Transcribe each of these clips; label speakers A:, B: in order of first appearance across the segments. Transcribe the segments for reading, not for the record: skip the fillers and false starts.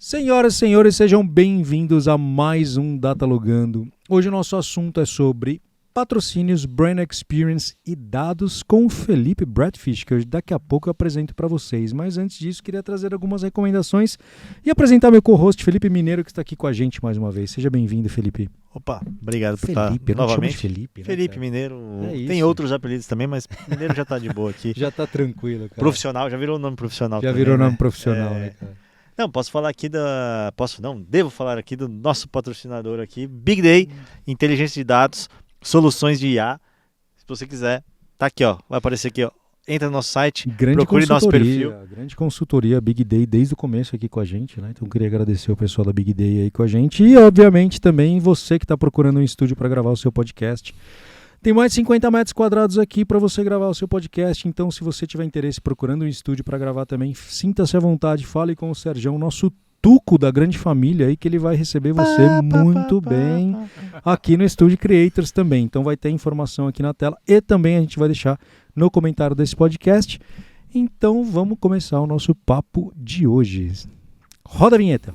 A: Senhoras e senhores, sejam bem-vindos a mais um Datalogando. Hoje o nosso assunto é sobre patrocínios, brand experience e dados com o Felipe Bradfish, que daqui a pouco eu apresento para vocês. Mas antes disso, queria trazer algumas recomendações e apresentar meu co-host, Felipe Mineiro, que está aqui com a gente mais uma vez. Seja bem-vindo, Felipe.
B: Opa, obrigado por
A: Felipe,
B: estar novamente.
A: Felipe, né,
B: Felipe
A: cara?
B: Mineiro,
A: É
B: tem
A: isso.
B: outros apelidos também, mas Mineiro já tá de boa aqui.
A: Já tá tranquilo, cara.
B: Profissional, já virou nome profissional
A: Já
B: também,
A: virou nome
B: né?
A: profissional, né, cara?
B: Não, posso falar aqui devo falar aqui do nosso patrocinador aqui, Big Day, inteligência de dados, soluções de IA. Se você quiser, tá aqui, ó, vai aparecer aqui, ó. Entra no nosso site, procure nosso perfil.
A: Grande consultoria Big Day desde o começo aqui com a gente, né? Então queria agradecer o pessoal da Big Day aí com a gente e obviamente também você que está procurando um estúdio para gravar o seu podcast. Tem mais de 50 metros quadrados aqui para você gravar o seu podcast, então se você tiver interesse procurando um estúdio para gravar também, sinta-se à vontade, fale com o Serjão, nosso tuco da grande família aí, que ele vai receber você muito bem aqui no Studio Creators também. Então vai ter informação aqui na tela e também a gente vai deixar no comentário desse podcast. Então vamos começar o nosso papo de hoje. Roda a vinheta.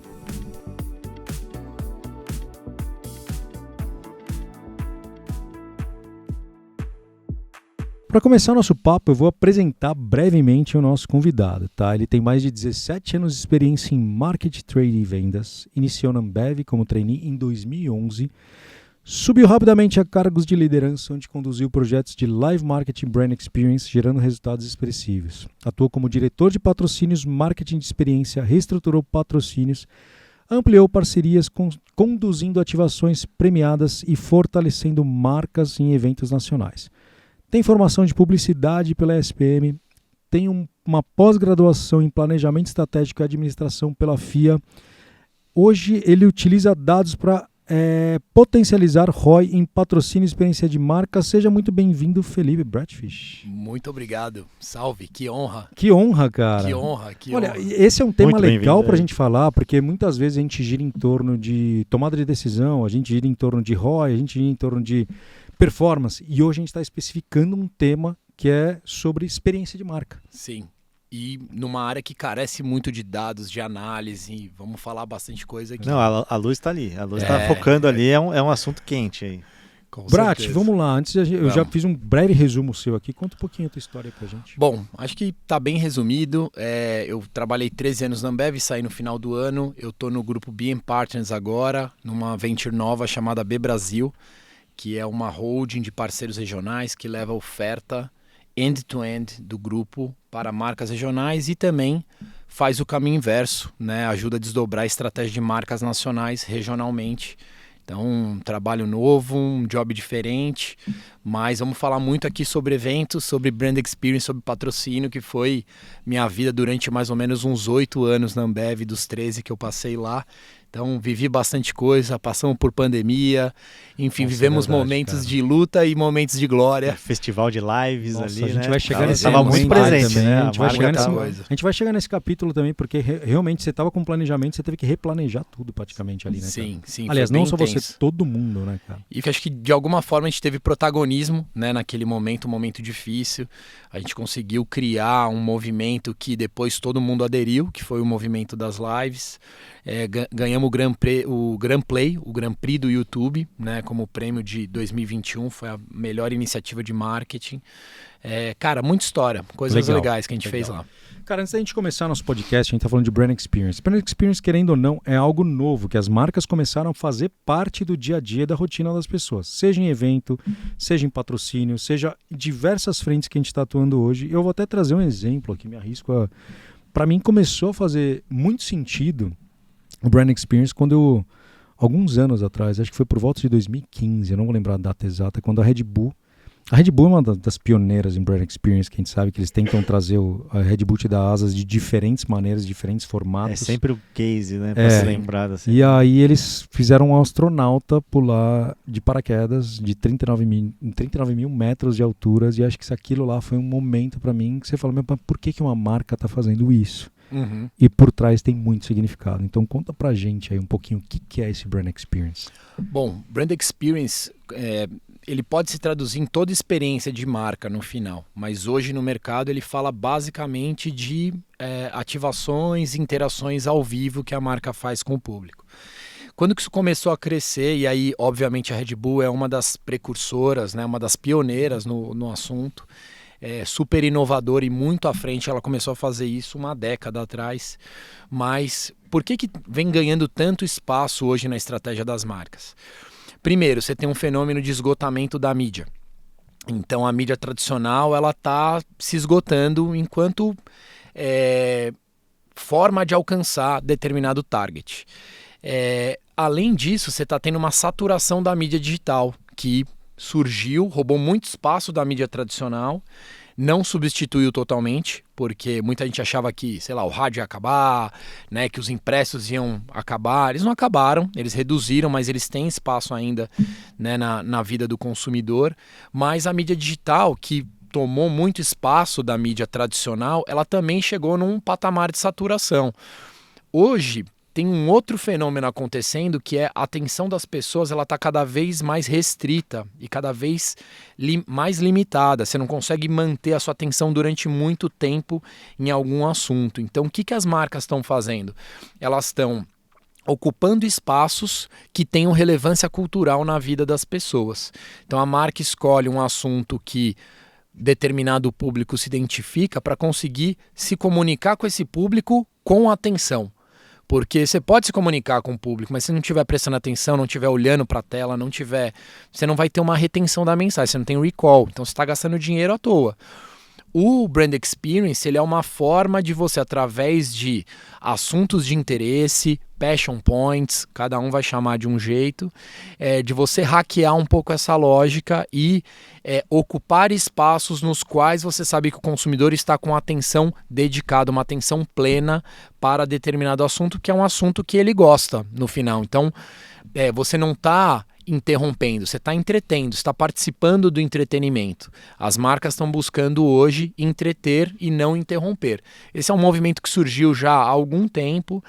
A: Para começar o nosso papo, eu vou apresentar brevemente o nosso convidado, tá? Ele tem mais de 17 anos de experiência em marketing, trade e vendas, iniciou na Ambev como trainee em 2011, subiu rapidamente a cargos de liderança, onde conduziu projetos de live marketing brand experience, gerando resultados expressivos. Atuou como diretor de patrocínios, marketing de experiência, reestruturou patrocínios, ampliou parcerias, conduzindo ativações premiadas e fortalecendo marcas em eventos nacionais. Tem formação de publicidade pela SPM, tem uma pós-graduação em planejamento estratégico e administração pela FIA. Hoje ele utiliza dados para potencializar ROI em patrocínio e experiência de marca. Seja muito bem-vindo, Felipe Bradfish.
C: Muito obrigado. Salve, que honra.
A: Que honra, cara.
C: Que honra, que
A: Olha,
C: honra.
A: esse é um tema
B: Muito
A: legal para a
B: bem-vindo,
A: gente falar, porque muitas vezes a gente gira em torno de tomada de decisão, a gente gira em torno de ROI, a gente gira em torno de performance. E hoje a gente está especificando um tema que é sobre experiência de marca.
C: Sim. E numa área que carece muito de dados, de análise, vamos falar bastante coisa aqui.
B: Não, a luz tá ali, a luz tá focando ali, é um assunto quente aí.
C: Com
A: Brat,
C: certeza.
A: vamos lá. Antes eu já fiz um breve resumo seu aqui. Conta um pouquinho a tua história pra gente.
C: Bom, acho que tá bem resumido. Eu trabalhei 13 anos na Ambev, saí no final do ano. Eu tô no grupo BM Partners agora, numa venture nova chamada B Brasil, que é uma holding de parceiros regionais que leva a oferta end-to-end do grupo para marcas regionais e também faz o caminho inverso, né? Ajuda a desdobrar a estratégia de marcas nacionais regionalmente. Então, um trabalho novo, um job diferente, mas vamos falar muito aqui sobre eventos, sobre brand experience, sobre patrocínio, que foi minha vida durante mais ou menos uns 8 anos na Ambev, dos 13 que eu passei lá. Então, vivi bastante coisa, passamos por pandemia, enfim,
A: Nossa,
C: vivemos
A: é verdade,
C: momentos
A: cara.
C: de luta e momentos de glória.
B: Festival de lives
A: Nossa,
B: ali,
A: a gente
B: né?
A: vai chegar nesse
B: Tava
A: momento
B: muito presente,
A: também,
B: né?
A: a gente vai chegar
B: marca
A: nesse-
B: tava-
A: A gente vai chegar nesse capítulo também, porque realmente você estava com planejamento, você teve que replanejar tudo praticamente ali, né, cara?
C: Sim, sim.
A: Aliás,
C: foi
A: não
C: bem
A: só você,
C: intenso.
A: todo mundo, né, cara?
C: E que acho que de alguma forma a gente teve protagonismo, né, naquele momento, um momento difícil. A gente conseguiu criar um movimento que depois todo mundo aderiu, que foi o movimento das lives. Ganhamos o Grand Play, o Grand Prix do YouTube, né, como prêmio de 2021, foi a melhor iniciativa de marketing. Cara, muita história, coisas
A: Legal,
C: legais que a gente fez lá.
A: Cara, antes da gente começar nosso podcast, a gente tá falando de Brand Experience. Brand Experience, querendo ou não, é algo novo, que as marcas começaram a fazer parte do dia a dia da rotina das pessoas. Seja em evento, seja em patrocínio, seja em diversas frentes que a gente está atuando hoje. Eu vou até trazer um exemplo aqui, me arrisco a... Para mim, começou a fazer muito sentido o Brand Experience quando eu, alguns anos atrás, acho que foi por volta de 2015, eu não vou lembrar a data exata, quando a Red Bull é uma das pioneiras em Brand Experience, que a gente sabe que eles tentam trazer a Red Bull te dá asas de diferentes maneiras, diferentes formatos.
B: É sempre o case, né? Pra ser lembrado assim.
A: E aí eles fizeram um astronauta pular de paraquedas de 39 mil metros de alturas, e acho que aquilo lá foi um momento pra mim que você fala, mas por que uma marca tá fazendo isso?
C: Uhum.
A: E por trás tem muito significado. Então conta pra gente aí um pouquinho o que é esse Brand Experience.
C: Bom, Brand Experience ele pode se traduzir em toda experiência de marca no final, mas hoje no mercado ele fala basicamente de ativações, interações ao vivo que a marca faz com o público. Quando que isso começou a crescer, e aí obviamente a Red Bull é uma das precursoras, né, uma das pioneiras no assunto, super inovadora e muito à frente, ela começou a fazer isso uma década atrás, mas por que vem ganhando tanto espaço hoje na estratégia das marcas? Primeiro, você tem um fenômeno de esgotamento da mídia. Então a mídia tradicional ela está se esgotando enquanto forma de alcançar determinado target. Além disso, você está tendo uma saturação da mídia digital, que surgiu, roubou muito espaço da mídia tradicional, não substituiu totalmente, porque muita gente achava que, sei lá, o rádio ia acabar, né, que os impressos iam acabar. Eles não acabaram, eles reduziram, mas eles têm espaço ainda, né, na vida do consumidor. Mas a mídia digital, que tomou muito espaço da mídia tradicional, ela também chegou num patamar de saturação. Hoje tem um outro fenômeno acontecendo, que é a atenção das pessoas, ela está cada vez mais restrita e cada vez mais limitada. Você não consegue manter a sua atenção durante muito tempo em algum assunto. Então, o que as marcas estão fazendo? Elas estão ocupando espaços que tenham relevância cultural na vida das pessoas. Então, a marca escolhe um assunto que determinado público se identifica para conseguir se comunicar com esse público com atenção. Porque você pode se comunicar com o público, mas se não estiver prestando atenção, não estiver olhando para a tela, você não vai ter uma retenção da mensagem, você não tem recall, então você está gastando dinheiro à toa. O Brand Experience ele é uma forma de você, através de assuntos de interesse, passion points, cada um vai chamar de um jeito, de você hackear um pouco essa lógica e ocupar espaços nos quais você sabe que o consumidor está com atenção dedicada, uma atenção plena para determinado assunto, que é um assunto que ele gosta no final. Então, você não está interrompendo, você está entretendo, está participando do entretenimento. As marcas estão buscando hoje entreter e não interromper. Esse é um movimento que surgiu já há algum tempo,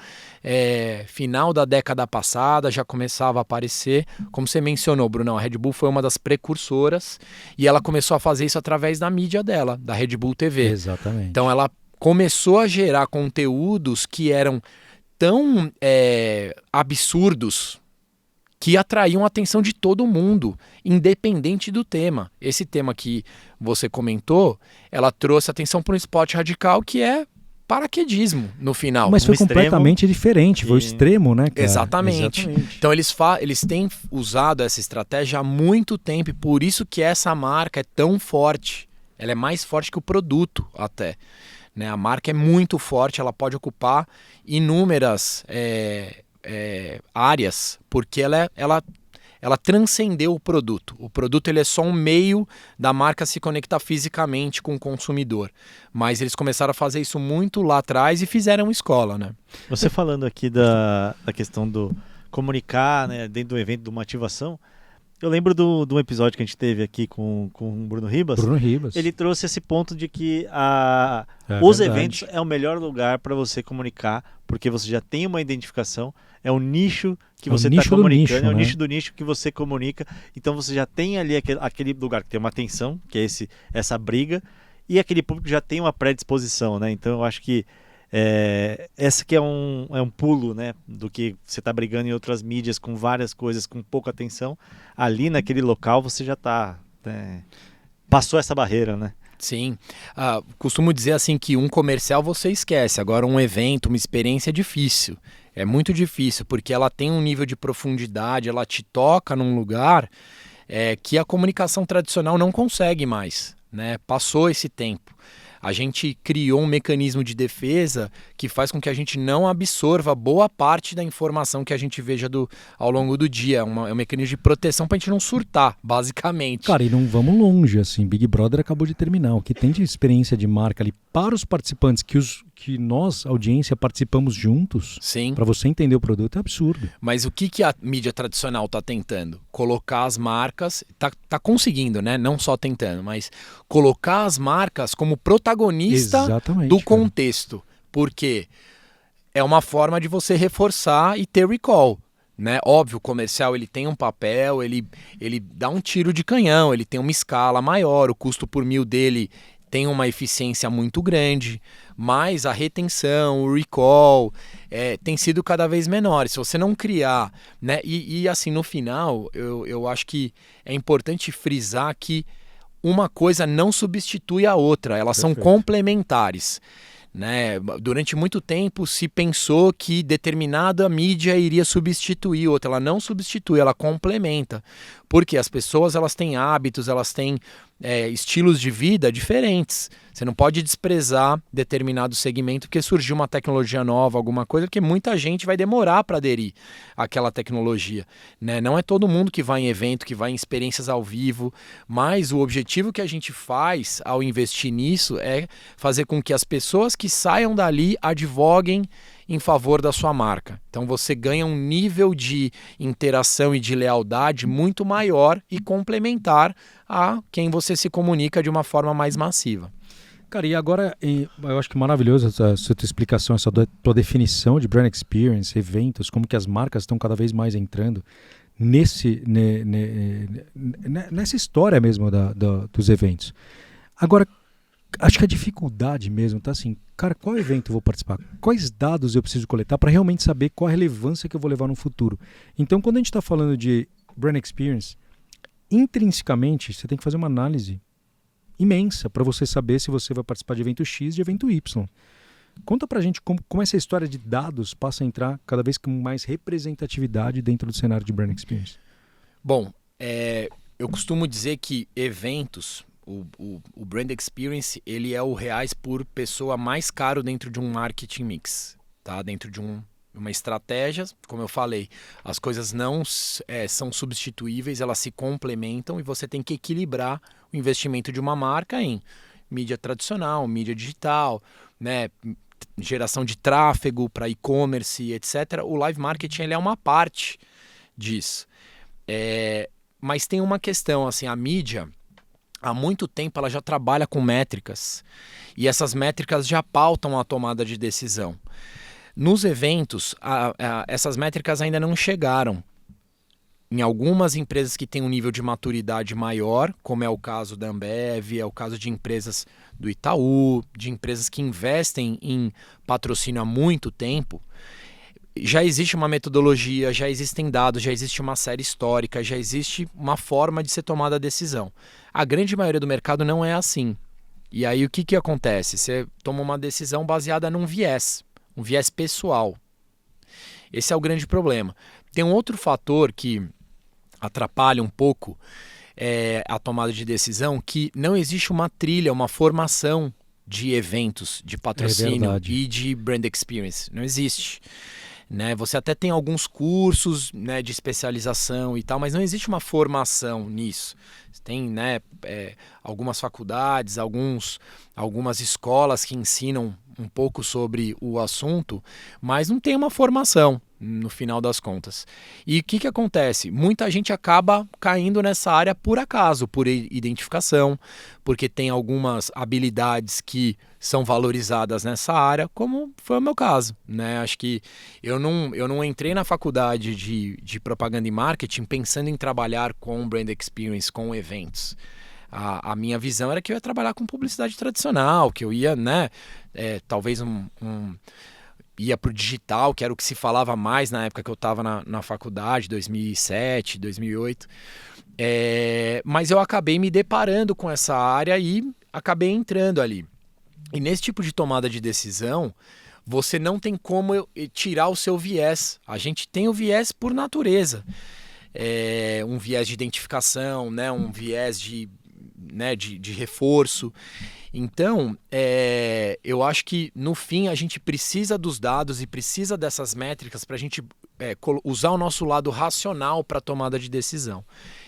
C: final da década passada já começava a aparecer. Como você mencionou, Brunão, a Red Bull foi uma das precursoras e ela começou a fazer isso através da mídia dela, da Red Bull TV.
A: Exatamente.
C: Então ela começou a gerar conteúdos que eram tão absurdos, que atraíam a atenção de todo mundo, independente do tema. Esse tema que você comentou, ela trouxe atenção para um spot radical que é paraquedismo no final.
A: Mas foi
B: extremo,
A: completamente diferente, foi o extremo, né, cara?
C: Exatamente. Então eles têm usado essa estratégia há muito tempo e por isso que essa marca é tão forte. Ela é mais forte que o produto até. Né? A marca é muito forte, ela pode ocupar inúmeras áreas, porque ela transcendeu o produto. O produto ele é só um meio da marca se conectar fisicamente com o consumidor. Mas eles começaram a fazer isso muito lá atrás e fizeram escola, né?
B: Você falando aqui da questão do comunicar, né, dentro do evento, de uma ativação, eu lembro de um episódio que a gente teve aqui com o Bruno Ribas.
A: Bruno Ribas.
B: Ele trouxe esse ponto de que
A: verdade.
B: os eventos é o melhor lugar para você comunicar, porque você já tem uma identificação, é um nicho que você está comunicando,
A: nicho,
B: é o
A: né?
B: nicho do nicho que você comunica, então você já tem ali aquele lugar que tem uma atenção, que é essa briga, e aquele público já tem uma predisposição, né? Então eu acho que essa que é um pulo, né, do que você está brigando em outras mídias com várias coisas, com pouca atenção. Ali naquele local você já está, passou essa barreira, né?
C: Sim, costumo dizer assim que um comercial você esquece, agora um evento, uma experiência é difícil, é muito difícil, porque ela tem um nível de profundidade, ela te toca num lugar que a comunicação tradicional não consegue mais, né? Passou esse tempo. A gente criou um mecanismo de defesa que faz com que a gente não absorva boa parte da informação que a gente veja ao longo do dia. É um mecanismo de proteção para a gente não surtar, basicamente.
A: Cara, e não vamos longe, assim, Big Brother acabou de terminar. O que tem de experiência de marca ali para os participantes, que nós, audiência, participamos juntos,
C: Sim.
A: para você entender o produto, é absurdo.
C: Mas o que a mídia tradicional está tentando? Colocar as marcas, tá conseguindo, né? Não só tentando, mas colocar as marcas como protagonista
A: Exatamente,
C: do
A: cara.
C: contexto. Porque é uma forma de você reforçar e ter recall. né? Óbvio, o comercial ele tem um papel, ele dá um tiro de canhão, ele tem uma escala maior, o custo por mil dele tem uma eficiência muito grande, mas a retenção, o recall tem sido cada vez menor. Se você não criar, né? E assim, no final, eu acho que é importante frisar que uma coisa não substitui a outra, elas são complementares. Né? Durante muito tempo se pensou que determinada mídia iria substituir outra. Ela não substitui, ela complementa. Porque as pessoas elas têm hábitos, elas têm estilos de vida diferentes. Você não pode desprezar determinado segmento porque surgiu uma tecnologia nova, alguma coisa, porque muita gente vai demorar para aderir àquela tecnologia. Né? Não é todo mundo que vai em evento, que vai em experiências ao vivo, mas o objetivo que a gente faz ao investir nisso é fazer com que as pessoas que saiam dali advoguem em favor da sua marca. Então você ganha um nível de interação e de lealdade muito maior e complementar a quem você se comunica de uma forma mais massiva.
A: Cara, e agora, eu acho que maravilhoso essa tua explicação, essa tua definição de brand experience, eventos, como que as marcas estão cada vez mais entrando nessa história mesmo dos eventos. Agora, acho que a dificuldade mesmo tá assim, cara, qual evento eu vou participar? Quais dados eu preciso coletar para realmente saber qual a relevância que eu vou levar no futuro? Então, quando a gente está falando de brand experience, intrinsecamente, você tem que fazer uma análise imensa para você saber se você vai participar de evento X, de evento Y. Conta pra gente como essa história de dados passa a entrar cada vez com mais representatividade dentro do cenário de brand experience.
C: Bom, eu costumo dizer que eventos, o brand experience, ele é o reais por pessoa mais caro dentro de um marketing mix, tá? Dentro de uma estratégia, como eu falei, as coisas não são substituíveis, elas se complementam e você tem que equilibrar o investimento de uma marca em mídia tradicional, mídia digital, né, geração de tráfego para e-commerce, etc. O live marketing ele é uma parte disso. Mas tem uma questão, assim, a mídia, há muito tempo ela já trabalha com métricas e essas métricas já pautam a tomada de decisão. Nos eventos, essas métricas ainda não chegaram. Em algumas empresas que têm um nível de maturidade maior, como é o caso da Ambev, é o caso de empresas do Itaú, de empresas que investem em patrocínio há muito tempo, já existe uma metodologia, já existem dados, já existe uma série histórica, já existe uma forma de ser tomada a decisão. A grande maioria do mercado não é assim. E aí o que acontece? Você toma uma decisão baseada num viés, um viés pessoal. Esse é o grande problema. Tem um outro fator que atrapalha um pouco a tomada de decisão, que não existe uma trilha, uma formação de eventos, de patrocínio e de brand experience. Não existe. Né? Você até tem alguns cursos, né, de especialização e tal, mas não existe uma formação nisso. Tem, né, algumas faculdades, algumas escolas que ensinam um pouco sobre o assunto, mas não tem uma formação no final das contas. E o que acontece? Muita gente acaba caindo nessa área por acaso, por identificação, porque tem algumas habilidades que são valorizadas nessa área, como foi o meu caso. Né? Acho que eu não entrei na faculdade de propaganda e marketing pensando em trabalhar com brand experience, com eventos. A minha visão era que eu ia trabalhar com publicidade tradicional, que eu ia, né, talvez ia para o digital, que era o que se falava mais na época que eu estava na faculdade, 2007, 2008. Mas eu acabei me deparando com essa área e acabei entrando ali. E nesse tipo de tomada de decisão, você não tem como tirar o seu viés. A gente tem o viés por natureza. Um viés de identificação, né, um viés de reforço. Então, eu acho que no fim a gente precisa dos dados e precisa dessas métricas para a gente usar o nosso lado racional para a tomada de decisão.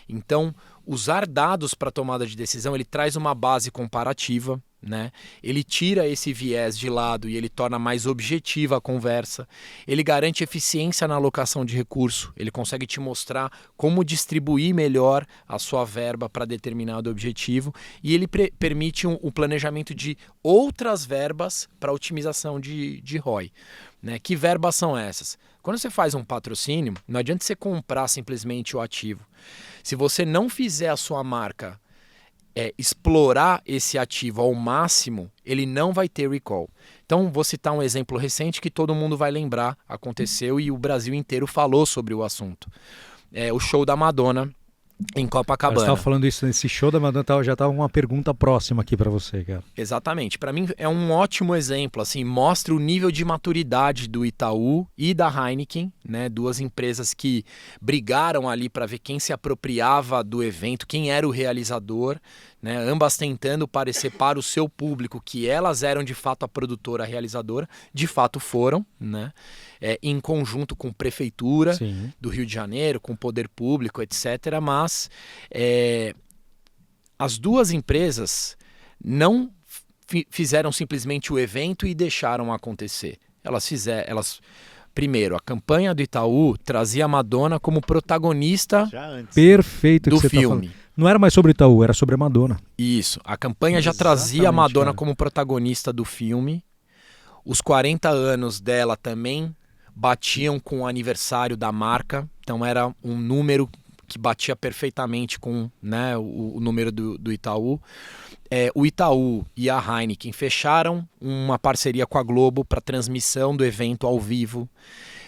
C: Então, usar dados para a tomada de decisão, ele traz uma base comparativa, né? Ele tira esse viés de lado e ele torna mais objetiva a conversa. Ele garante eficiência na alocação de recurso. Ele consegue te mostrar como distribuir melhor a sua verba para determinado objetivo. E ele permite o planejamento de outras verbas para otimização de ROI. Né? Que verbas são essas? Quando você faz um patrocínio, não adianta você comprar simplesmente o ativo. Se você não fizer a sua marca explorar esse ativo ao máximo, ele não vai ter recall. Então, vou citar um exemplo recente que todo mundo vai lembrar, aconteceu e o Brasil inteiro falou sobre o assunto. O show da Madonna em Copacabana.
A: Você estava falando isso nesse show da Madonna, já estava uma pergunta próxima aqui para você, cara.
C: Exatamente. Para mim é um ótimo exemplo, assim, mostra o nível de maturidade do Itaú e da Heineken, né? Duas empresas que brigaram ali para ver quem se apropriava do evento, quem era o realizador, né? Ambas tentando parecer para o seu público que elas eram de fato a produtora, a realizadora, de fato foram, né? Em conjunto com prefeitura
A: Sim.
C: do Rio de Janeiro, com o poder público, etc. Mas as duas empresas não fizeram simplesmente o evento e deixaram acontecer. Primeiro, a campanha do Itaú trazia a Madonna como protagonista
A: Perfeito
C: do
A: que você
C: filme.
A: Tá, não era mais sobre o Itaú, era sobre a Madonna.
C: Isso. A campanha já trazia a Madonna como protagonista do filme. Os 40 anos dela também batiam com o aniversário da marca. Então era um número que batia perfeitamente com, né, o número do Itaú. O Itaú e a Heineken fecharam uma parceria com a Globo para transmissão do evento ao vivo.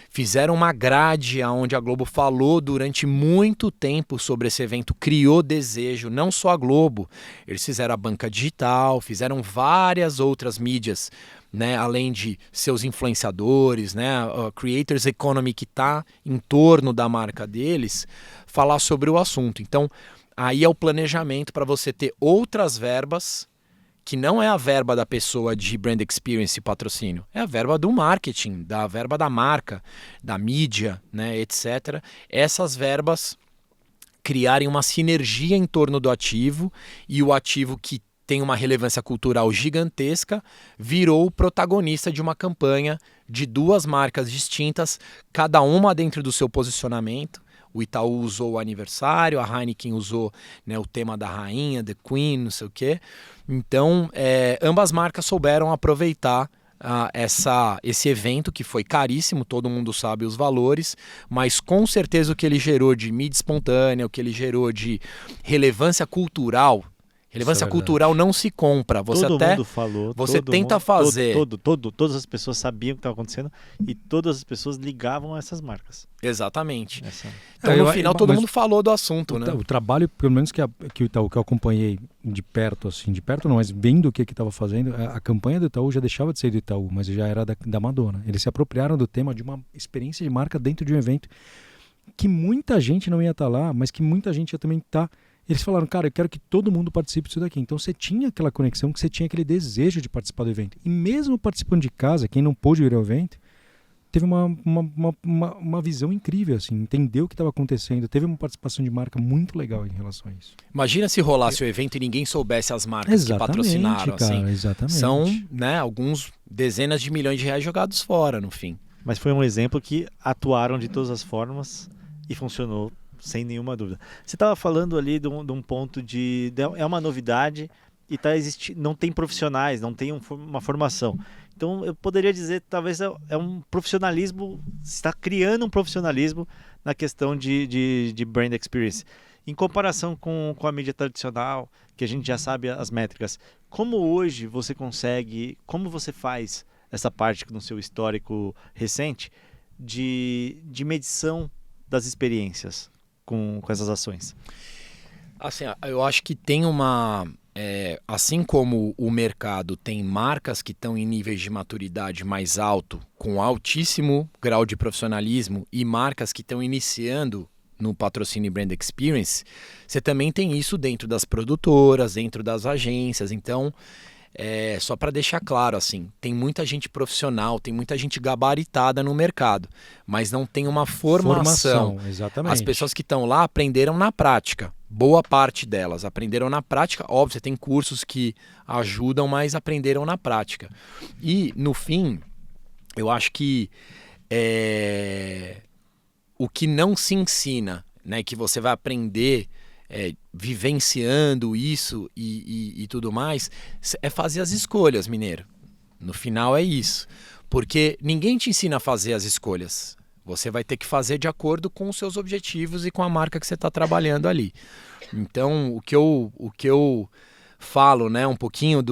C: Fizeram uma grade onde a Globo falou durante muito tempo sobre esse evento, criou desejo, não só a Globo. Eles fizeram a banca digital, fizeram várias outras mídias, né, além de seus influenciadores, né, a Creators Economy que está em torno da marca deles, falar sobre o assunto. Então, aí é o planejamento para você ter outras verbas, que não é a verba da pessoa de brand experience e patrocínio, é a verba do marketing, da verba da marca, da mídia, né, etc. Essas verbas criarem uma sinergia em torno do ativo e o ativo que tem uma relevância cultural gigantesca virou o protagonista de uma campanha de duas marcas distintas, cada uma dentro do seu posicionamento. O Itaú usou o aniversário, a Heineken usou, né, o tema da rainha, The Queen, não sei o quê. Então, ambas marcas souberam aproveitar esse evento, que foi caríssimo, todo mundo sabe os valores, mas com certeza o que ele gerou de mídia espontânea, o que ele gerou de relevância cultural. Relevância cultural não se compra. Você
B: todo
C: até
B: mundo falou.
C: Você tenta fazer.
B: Todas as pessoas sabiam o que estava acontecendo e todas as pessoas ligavam a essas marcas.
C: Exatamente. Então, no final, todo mundo falou do assunto, né?
A: O trabalho, pelo menos que o Itaú, que eu acompanhei de perto, assim, de perto não, mas vendo o que estava fazendo, a campanha do Itaú já deixava de ser do Itaú, mas já era da Madonna. Eles se apropriaram do tema de uma experiência de marca dentro de um evento que muita gente não ia estar lá, mas que muita gente ia também estar. Eles falaram, cara, eu quero que todo mundo participe disso daqui. Então você tinha aquela conexão, que você tinha aquele desejo de participar do evento. E mesmo participando de casa, quem não pôde ir ao evento, teve uma visão incrível, assim, entendeu o que estava acontecendo, teve uma participação de marca muito legal em relação a isso.
C: Imagina se rolasse o evento e ninguém soubesse as marcas que patrocinaram.
A: Cara,
C: assim.
A: Exatamente.
C: São, né, alguns dezenas de milhões de reais jogados fora, no fim.
B: Mas foi um exemplo que atuaram de todas as formas e funcionou sem nenhuma dúvida. Você estava falando ali de um ponto é uma novidade e não tem profissionais, não tem uma formação. Então eu poderia dizer que talvez é um profissionalismo, se está criando um profissionalismo na questão de brand experience. Em comparação com a mídia tradicional, que a gente já sabe as métricas, como hoje você consegue, como você faz essa parte no seu histórico recente de medição das experiências com essas ações?
C: Assim, eu acho que tem assim como o mercado tem marcas que estão em níveis de maturidade mais alto, com altíssimo grau de profissionalismo, e marcas que estão iniciando no patrocínio Brand Experience, você também tem isso dentro das produtoras, dentro das agências. Então, só para deixar claro, assim, tem muita gente profissional, tem muita gente gabaritada no mercado, mas não tem uma formação.
A: Exatamente.
C: As pessoas que estão lá aprenderam na prática. boa parte delas aprenderam na prática. Óbvio, você tem cursos que ajudam, mas aprenderam na prática. E, no fim, eu acho que o que não se ensina, né, que você vai aprender vivenciando isso e tudo mais, é fazer as escolhas, mineiro. No final é isso. Porque ninguém te ensina a fazer as escolhas. Você vai ter que fazer de acordo com os seus objetivos e com a marca que você está trabalhando ali. Então, o que eu falo, né, um pouquinho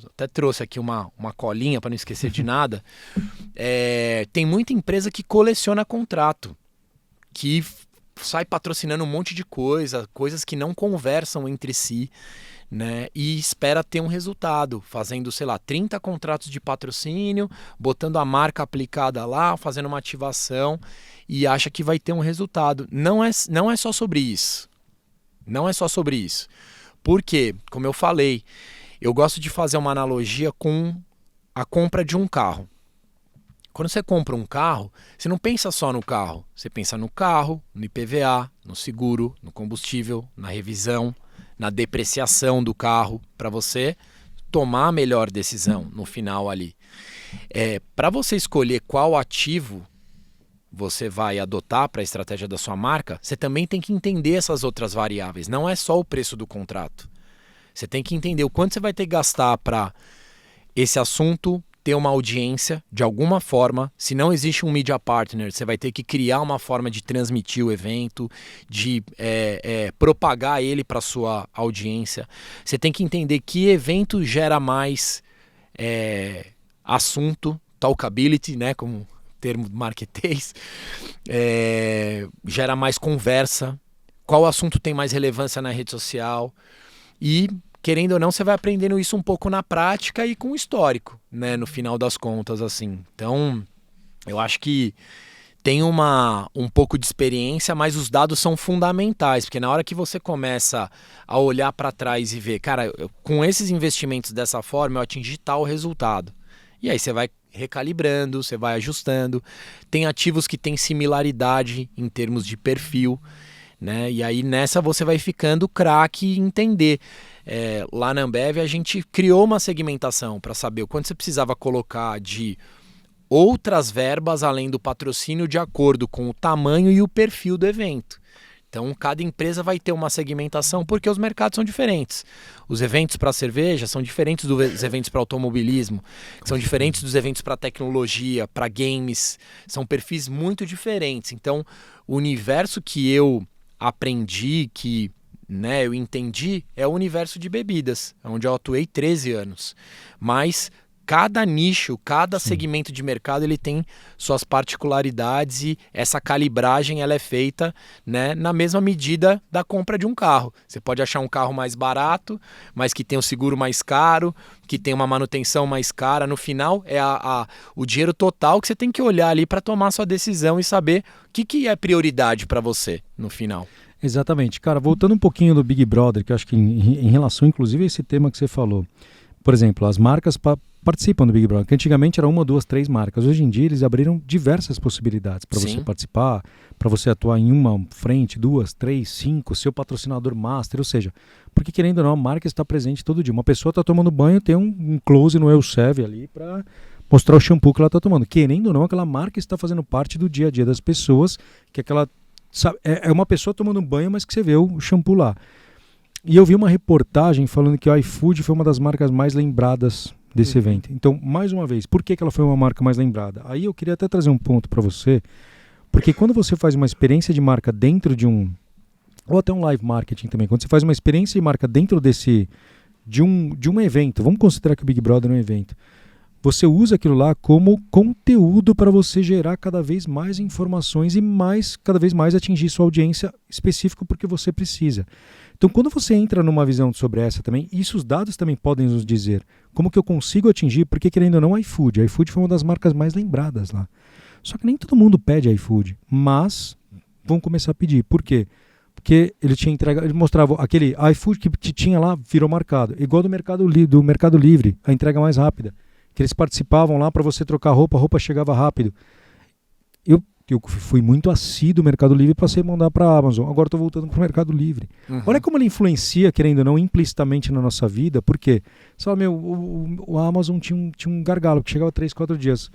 C: até trouxe aqui uma colinha para não esquecer de nada. Tem muita empresa que coleciona contrato, que sai patrocinando um monte de coisas que não conversam entre si, né? E espera ter um resultado, fazendo, sei lá, 30 contratos de patrocínio, botando a marca aplicada lá, fazendo uma ativação e acha que vai ter um resultado. Não é só sobre isso. Não é só sobre isso. Porque, como eu falei, eu gosto de fazer uma analogia com a compra de um carro. Quando você compra um carro, você não pensa só no carro. Você pensa no carro, no IPVA, no seguro, no combustível, na revisão, na depreciação do carro, para você tomar a melhor decisão no final ali. Para você escolher qual ativo você vai adotar para a estratégia da sua marca, você também tem que entender essas outras variáveis. Não é só o preço do contrato. Você tem que entender o quanto você vai ter que gastar para esse assunto ter uma audiência de alguma forma. Se não existe um media partner, você vai ter que criar uma forma de transmitir o evento, de propagar ele para sua audiência. Você tem que entender que evento gera mais assunto, talkability, né, como termo marketês, gera mais conversa, qual assunto tem mais relevância na rede social e, querendo ou não, você vai aprendendo isso um pouco na prática e com o histórico, né, no final das contas, assim. Então, eu acho que tem um pouco de experiência, mas os dados são fundamentais, porque na hora que você começa a olhar para trás e ver, cara, com esses investimentos dessa forma, eu atingi tal resultado. E aí você vai recalibrando, você vai ajustando. Tem ativos que têm similaridade em termos de perfil, né? E aí nessa você vai ficando craque e entender. Lá na Ambev a gente criou uma segmentação para saber o quanto você precisava colocar de outras verbas além do patrocínio de acordo com o tamanho e o perfil do evento. Então cada empresa vai ter uma segmentação porque os mercados são diferentes. Os eventos para cerveja são diferentes dos eventos para automobilismo, são diferentes dos eventos para tecnologia, para games, são perfis muito diferentes. Então o universo que eu aprendi, que eu entendi, é o universo de bebidas, onde eu atuei 13 anos. Mas cada nicho, cada segmento de mercado, ele tem suas particularidades e essa calibragem ela é feita, né, na mesma medida da compra de um carro. Você pode achar um carro mais barato, mas que tem um seguro mais caro, que tem uma manutenção mais cara. No final, é o dinheiro total que você tem que olhar ali para tomar sua decisão e saber o que é prioridade para você no final.
A: Exatamente. Cara, voltando um pouquinho do Big Brother, que eu acho que em relação, inclusive, a esse tema que você falou. Por exemplo, as marcas participam do Big Brother, que antigamente era 1, 2, 3 marcas. Hoje em dia eles abriram diversas possibilidades para você participar, para você atuar em uma frente, 2, 3, 5, seu patrocinador master, ou seja, porque querendo ou não, a marca está presente todo dia. Uma pessoa está tomando banho, tem um close no Elseve ali para mostrar o shampoo que ela está tomando. Querendo ou não, aquela marca está fazendo parte do dia a dia das pessoas, que aquela é uma pessoa tomando banho, mas que você vê o shampoo lá. E eu vi uma reportagem falando que o iFood foi uma das marcas mais lembradas desse evento. Então, mais uma vez, por que ela foi uma marca mais lembrada? Aí eu queria até trazer um ponto para você, porque quando você faz uma experiência de marca dentro de ou até um live marketing também, quando você faz uma experiência de marca dentro de um evento, vamos considerar que o Big Brother é um evento, você usa aquilo lá como conteúdo para você gerar cada vez mais informações e cada vez mais atingir sua audiência específica porque você precisa. Então, quando você entra numa visão sobre essa também, isso os dados também podem nos dizer como que eu consigo atingir, porque querendo ou não, a iFood foi uma das marcas mais lembradas lá. Só que nem todo mundo pede iFood, mas vão começar a pedir. Por quê? Porque ele mostrava aquele iFood que tinha lá, virou marcado. Igual do Mercado Livre, a entrega mais rápida. Que eles participavam lá para você trocar roupa, a roupa chegava rápido. eu fui muito assíduo do Mercado Livre e passei a mandar para a Amazon. Agora estou voltando para o Mercado Livre. Olha como ele influencia, querendo ou não, implicitamente na nossa vida. Por quê? Você fala, o Amazon tinha um gargalo que chegava 3, 4 dias.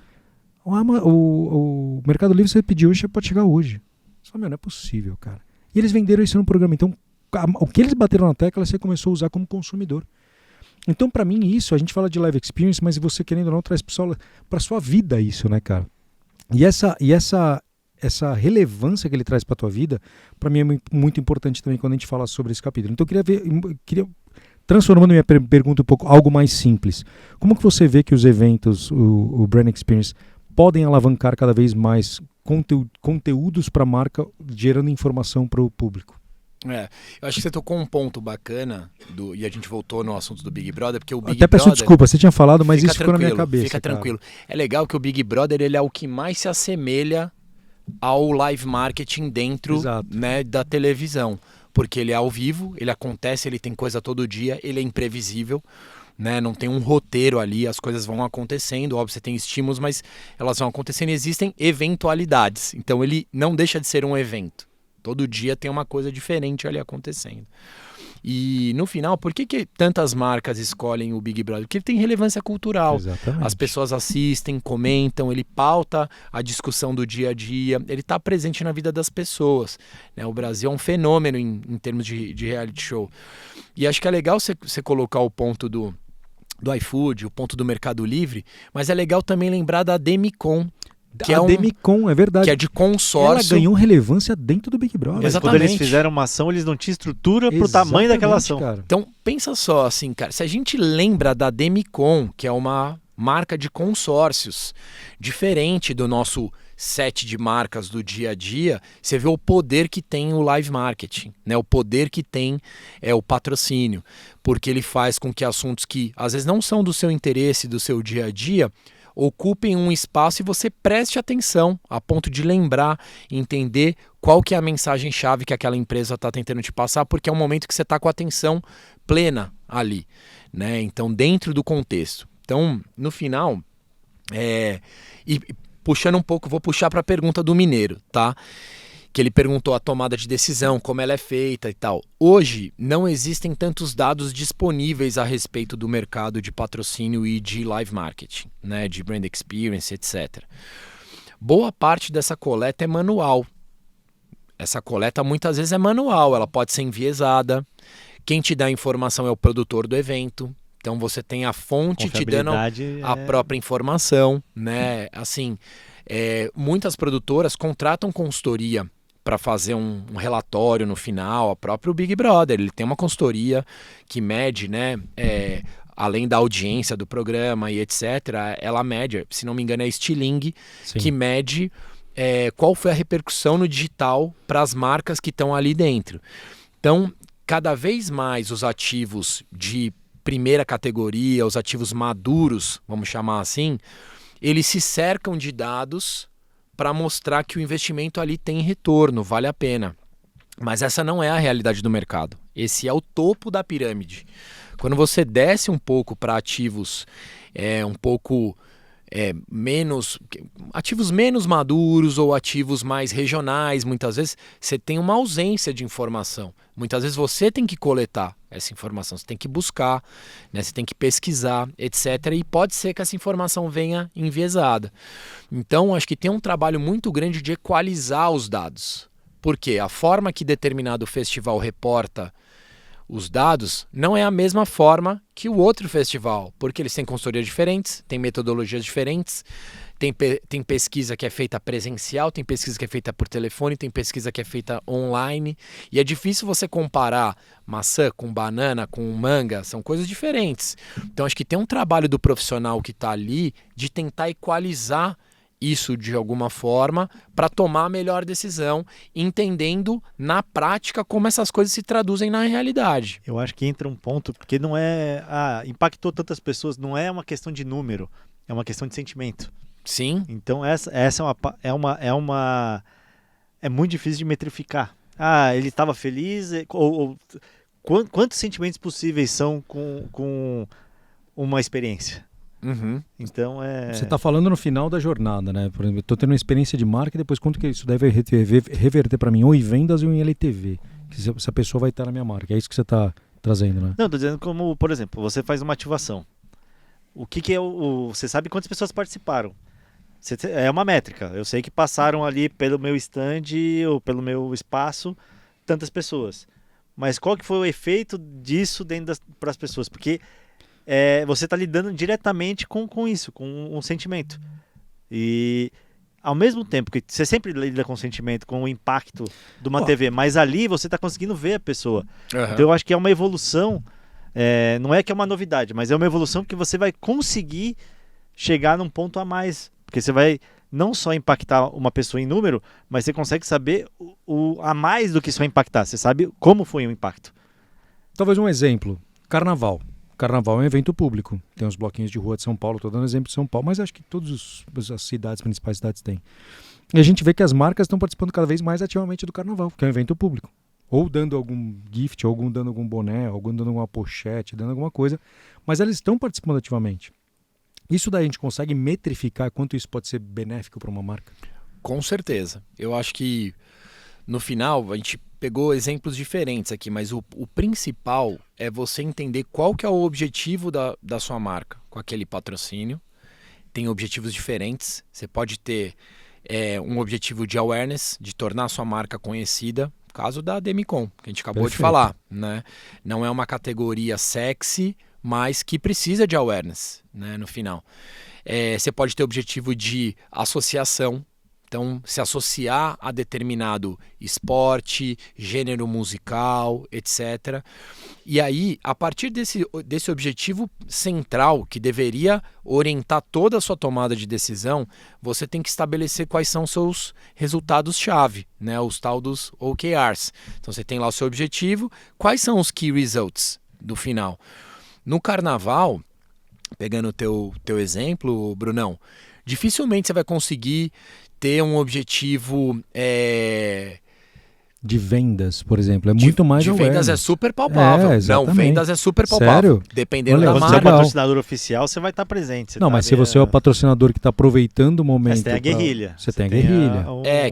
A: O Mercado Livre, você pediu hoje, pode chegar hoje. Você fala, não é possível, cara. E eles venderam isso no programa. Então, o que eles bateram na tecla, você começou a usar como consumidor. Então, para mim, isso, a gente fala de live experience, mas você, querendo ou não, traz para sua vida isso, né, cara? E essa relevância que ele traz para a tua vida, para mim é muito importante também quando a gente fala sobre esse capítulo. Então, eu queria transformando minha pergunta um pouco algo mais simples. Como que você vê que os eventos, o Brand Experience, podem alavancar cada vez mais conteúdos para a marca, gerando informação para o público?
C: Eu acho que você tocou um ponto bacana, e a gente voltou no assunto do Big Brother, porque o Big
A: Até
C: Brother...
A: peço desculpa, você tinha falado, mas isso ficou na minha
C: Fica
A: cabeça.
C: Fica
A: cara.
C: tranquilo. É legal que o Big Brother ele é o que mais se assemelha ao live marketing dentro, né, da televisão. Porque ele é ao vivo, ele acontece, ele tem coisa todo dia, ele é imprevisível, né? Não tem um roteiro ali, as coisas vão acontecendo, óbvio, você tem estímulos, mas elas vão acontecendo e existem eventualidades. Então ele não deixa de ser um evento. Todo dia tem uma coisa diferente ali acontecendo. E no final, por que tantas marcas escolhem o Big Brother? Porque ele tem relevância cultural.
A: Exatamente.
C: As pessoas assistem, comentam, ele pauta a discussão do dia a dia, ele está presente na vida das pessoas, né? O Brasil é um fenômeno em termos de reality show. E acho que é legal você colocar o ponto do iFood, o ponto do Mercado Livre, mas é legal também lembrar da Demicon, que
A: a Demicon, é verdade.
C: Que é de consórcio.
A: Ela ganhou relevância dentro do Big Brother.
B: Mas quando eles fizeram uma ação, eles não tinham estrutura pro tamanho daquela ação.
A: Cara.
C: Então, pensa só, assim, cara, se a gente lembra da Demicon, que é uma marca de consórcios, diferente do nosso set de marcas do dia a dia, você vê o poder que tem o live marketing, né? O poder que tem o patrocínio, porque ele faz com que assuntos que às vezes não são do seu interesse, do seu dia a dia, ocupem um espaço e você preste atenção a ponto de lembrar e entender qual que é a mensagem-chave que aquela empresa está tentando te passar, porque é um momento que você está com a atenção plena ali, né? Então, dentro do contexto. Então, no final, e puxando um pouco, vou puxar para a pergunta do Mineiro, tá? Que ele perguntou a tomada de decisão, como ela é feita e tal. Hoje, não existem tantos dados disponíveis a respeito do mercado de patrocínio e de live marketing, né, de brand experience, etc. Boa parte dessa coleta é manual. Essa coleta muitas vezes é manual, ela pode ser enviesada. Quem te dá a informação é o produtor do evento. Então você tem a fonte te dando a própria informação, né? Assim, muitas produtoras contratam consultoria para fazer um relatório no final. A própria Big Brother, ele tem uma consultoria que mede, né, além da audiência do programa e etc, ela mede, se não me engano é Stiling, que mede qual foi a repercussão no digital para as marcas que estão ali dentro. Então, cada vez mais os ativos de primeira categoria, os ativos maduros, vamos chamar assim, eles se cercam de dados para mostrar que o investimento ali tem retorno, vale a pena. Mas essa não é a realidade do mercado. Esse é o topo da pirâmide. Quando você desce um pouco para ativos um pouco ativos menos maduros ou ativos mais regionais, muitas vezes você tem uma ausência de informação. Muitas vezes você tem que coletar essa informação, você tem que buscar, né? Você tem que pesquisar, etc. E pode ser que essa informação venha enviesada. Então, acho que tem um trabalho muito grande de equalizar os dados. Porque a forma que determinado festival reporta os dados não é a mesma forma que o outro festival, porque eles têm consultorias diferentes, têm metodologias diferentes, tem pesquisa que é feita presencial, tem pesquisa que é feita por telefone, tem pesquisa que é feita online, e é difícil você comparar maçã com banana, com manga, são coisas diferentes. Então acho que tem um trabalho do profissional que está ali de tentar equalizar isso de alguma forma para tomar a melhor decisão, entendendo na prática como essas coisas se traduzem na realidade.
B: Eu acho que entra um ponto, porque não é... impactou tantas pessoas, não é uma questão de número, é uma questão de sentimento.
C: Sim.
B: Então essa é muito difícil de metrificar. Ele estava feliz, quantos sentimentos possíveis são com uma experiência? Então
A: Você está falando no final da jornada, né? Por exemplo, eu estou tendo uma experiência de marca e depois quanto que isso deve reverter para mim ou em vendas ou em LTV. Que se a pessoa vai estar na minha marca. É isso que você está trazendo, né?
B: Não, tô dizendo como, por exemplo, você faz uma ativação. O que é você sabe quantas pessoas participaram. É uma métrica. Eu sei que passaram ali pelo meu stand ou pelo meu espaço tantas pessoas. Mas qual que foi o efeito disso dentro para as pessoas? Porque você está lidando diretamente com isso, com um sentimento. E ao mesmo tempo que você sempre lida com o sentimento, com o impacto de uma TV, mas ali você está conseguindo ver a pessoa. Então eu acho que é uma evolução, não é que é uma novidade, mas é uma evolução que você vai conseguir chegar num ponto a mais. Porque você vai não só impactar uma pessoa em número, mas você consegue saber a mais do que só impactar. Você sabe como foi o impacto.
A: Talvez um exemplo. Carnaval. Carnaval é um evento público. Tem os bloquinhos de rua de São Paulo, estou dando exemplo de São Paulo, mas acho que todas as principais cidades têm. E a gente vê que as marcas estão participando cada vez mais ativamente do Carnaval, que é um evento público. Ou dando algum gift, ou dando algum boné, ou dando alguma pochete, dando alguma coisa, mas elas estão participando ativamente. Isso daí a gente consegue metrificar quanto isso pode ser benéfico para uma marca?
C: Com certeza. Eu acho que no final a gente pegou exemplos diferentes aqui, mas o principal é você entender qual que é o objetivo da sua marca com aquele patrocínio. Tem objetivos diferentes. Você pode ter um objetivo de awareness, de tornar a sua marca conhecida. Caso da Demicon, que a gente acabou de falar, né? Não é uma categoria sexy, mas que precisa de awareness, né, no final. Você pode ter objetivo de associação, então se associar a determinado esporte, gênero musical, etc. E aí, a partir desse objetivo central, que deveria orientar toda a sua tomada de decisão, você tem que estabelecer quais são seus resultados-chave, né, os tal dos OKRs. Então você tem lá o seu objetivo, quais são os key results do final? No Carnaval, pegando o teu exemplo, Brunão, dificilmente você vai conseguir ter um objetivo
A: de vendas, por exemplo. É muito mais
C: de
A: awareness.
C: Vendas é super palpável. Não, vendas é super palpável.
A: Sério?
C: Dependendo
A: Olha,
C: da
B: Quando
C: marca.
B: você é patrocinador oficial, você vai estar presente.
A: Não, mas se você é o patrocinador que está aproveitando o momento...
B: Você tem a guerrilha.
A: Você tem a guerrilha.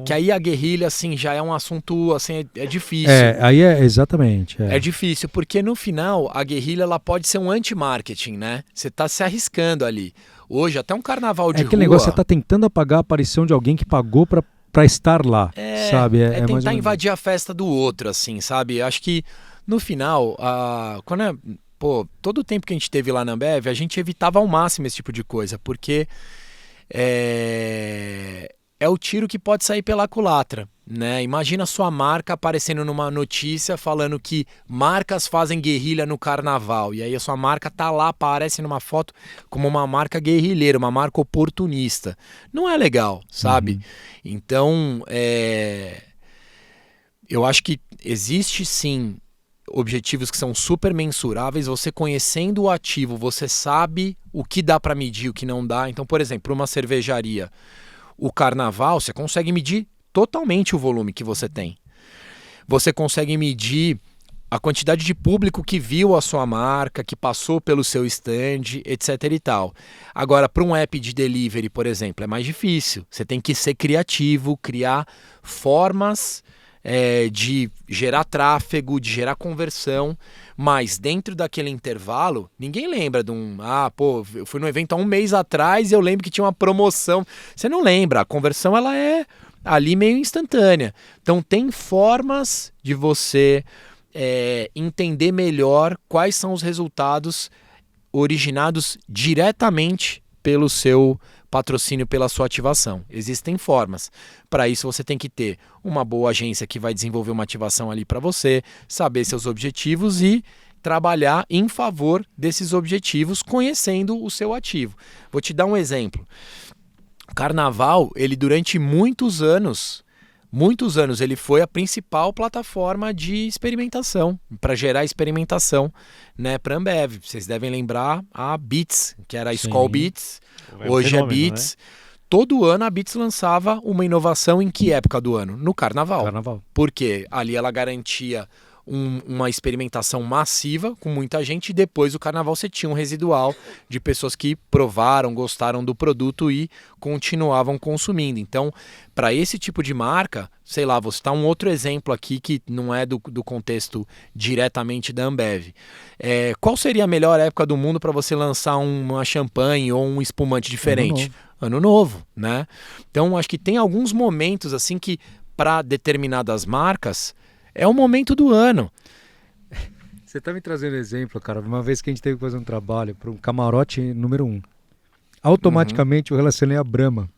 C: Que aí a guerrilha, assim, já é um assunto, assim, é difícil.
A: Aí exatamente.
C: É difícil, porque no final, a guerrilha, ela pode ser um anti-marketing, né? Você está se arriscando ali. Hoje, até um carnaval de rua...
A: aquele negócio, você está tentando apagar a aparição de alguém que pagou para estar lá, sabe?
C: É tentar
A: mais
C: invadir a festa do outro, assim, sabe? Acho que, no final, todo o tempo que a gente teve lá na Ambev, a gente evitava ao máximo esse tipo de coisa, porque é o tiro que pode sair pela culatra, né? Imagina a sua marca aparecendo numa notícia falando que marcas fazem guerrilha no carnaval, e aí a sua marca tá lá, aparece numa foto como uma marca guerrilheira, uma marca oportunista. Não é legal, sabe? Então, eu acho que existe sim objetivos que são super mensuráveis. Você conhecendo o ativo, você sabe o que dá para medir, o que não dá. Então, por exemplo, para uma cervejaria, o carnaval, você consegue medir totalmente o volume que você tem. Você consegue medir a quantidade de público que viu a sua marca, que passou pelo seu stand, etc e tal. Agora, para um app de delivery, por exemplo, é mais difícil. Você tem que ser criativo, criar formas de gerar tráfego, de gerar conversão, mas dentro daquele intervalo, ninguém lembra de eu fui no evento há um mês atrás e eu lembro que tinha uma promoção. Você não lembra, a conversão ela é ali meio instantânea. Então tem formas de você entender melhor quais são os resultados originados diretamente pelo seu patrocínio, pela sua ativação. Existem formas. Para isso você tem que ter uma boa agência que vai desenvolver uma ativação ali para você, saber seus objetivos e trabalhar em favor desses objetivos, conhecendo o seu ativo. Vou te dar um exemplo. O Carnaval, ele durante muitos anos, ele foi a principal plataforma de experimentação, para gerar experimentação, né, para a Ambev. Vocês devem lembrar a Beats, que era a Skol Beats, hoje é Beats. Né? Todo ano a Beats lançava uma inovação em que época do ano? No Carnaval.
A: Carnaval.
C: Porque ali ela garantia uma experimentação massiva com muita gente, e depois do carnaval você tinha um residual de pessoas que provaram, gostaram do produto e continuavam consumindo. Então, para esse tipo de marca, sei lá, vou citar um outro exemplo aqui que não é do contexto diretamente da Ambev. Qual seria a melhor época do mundo para você lançar uma champanhe ou um espumante diferente? Ano novo, né? Então, acho que tem alguns momentos assim que, para determinadas marcas, é o momento do ano.
A: Você está me trazendo exemplo, cara, uma vez que a gente teve que fazer um trabalho para um camarote número 1. Automaticamente eu relacionei a Brahma.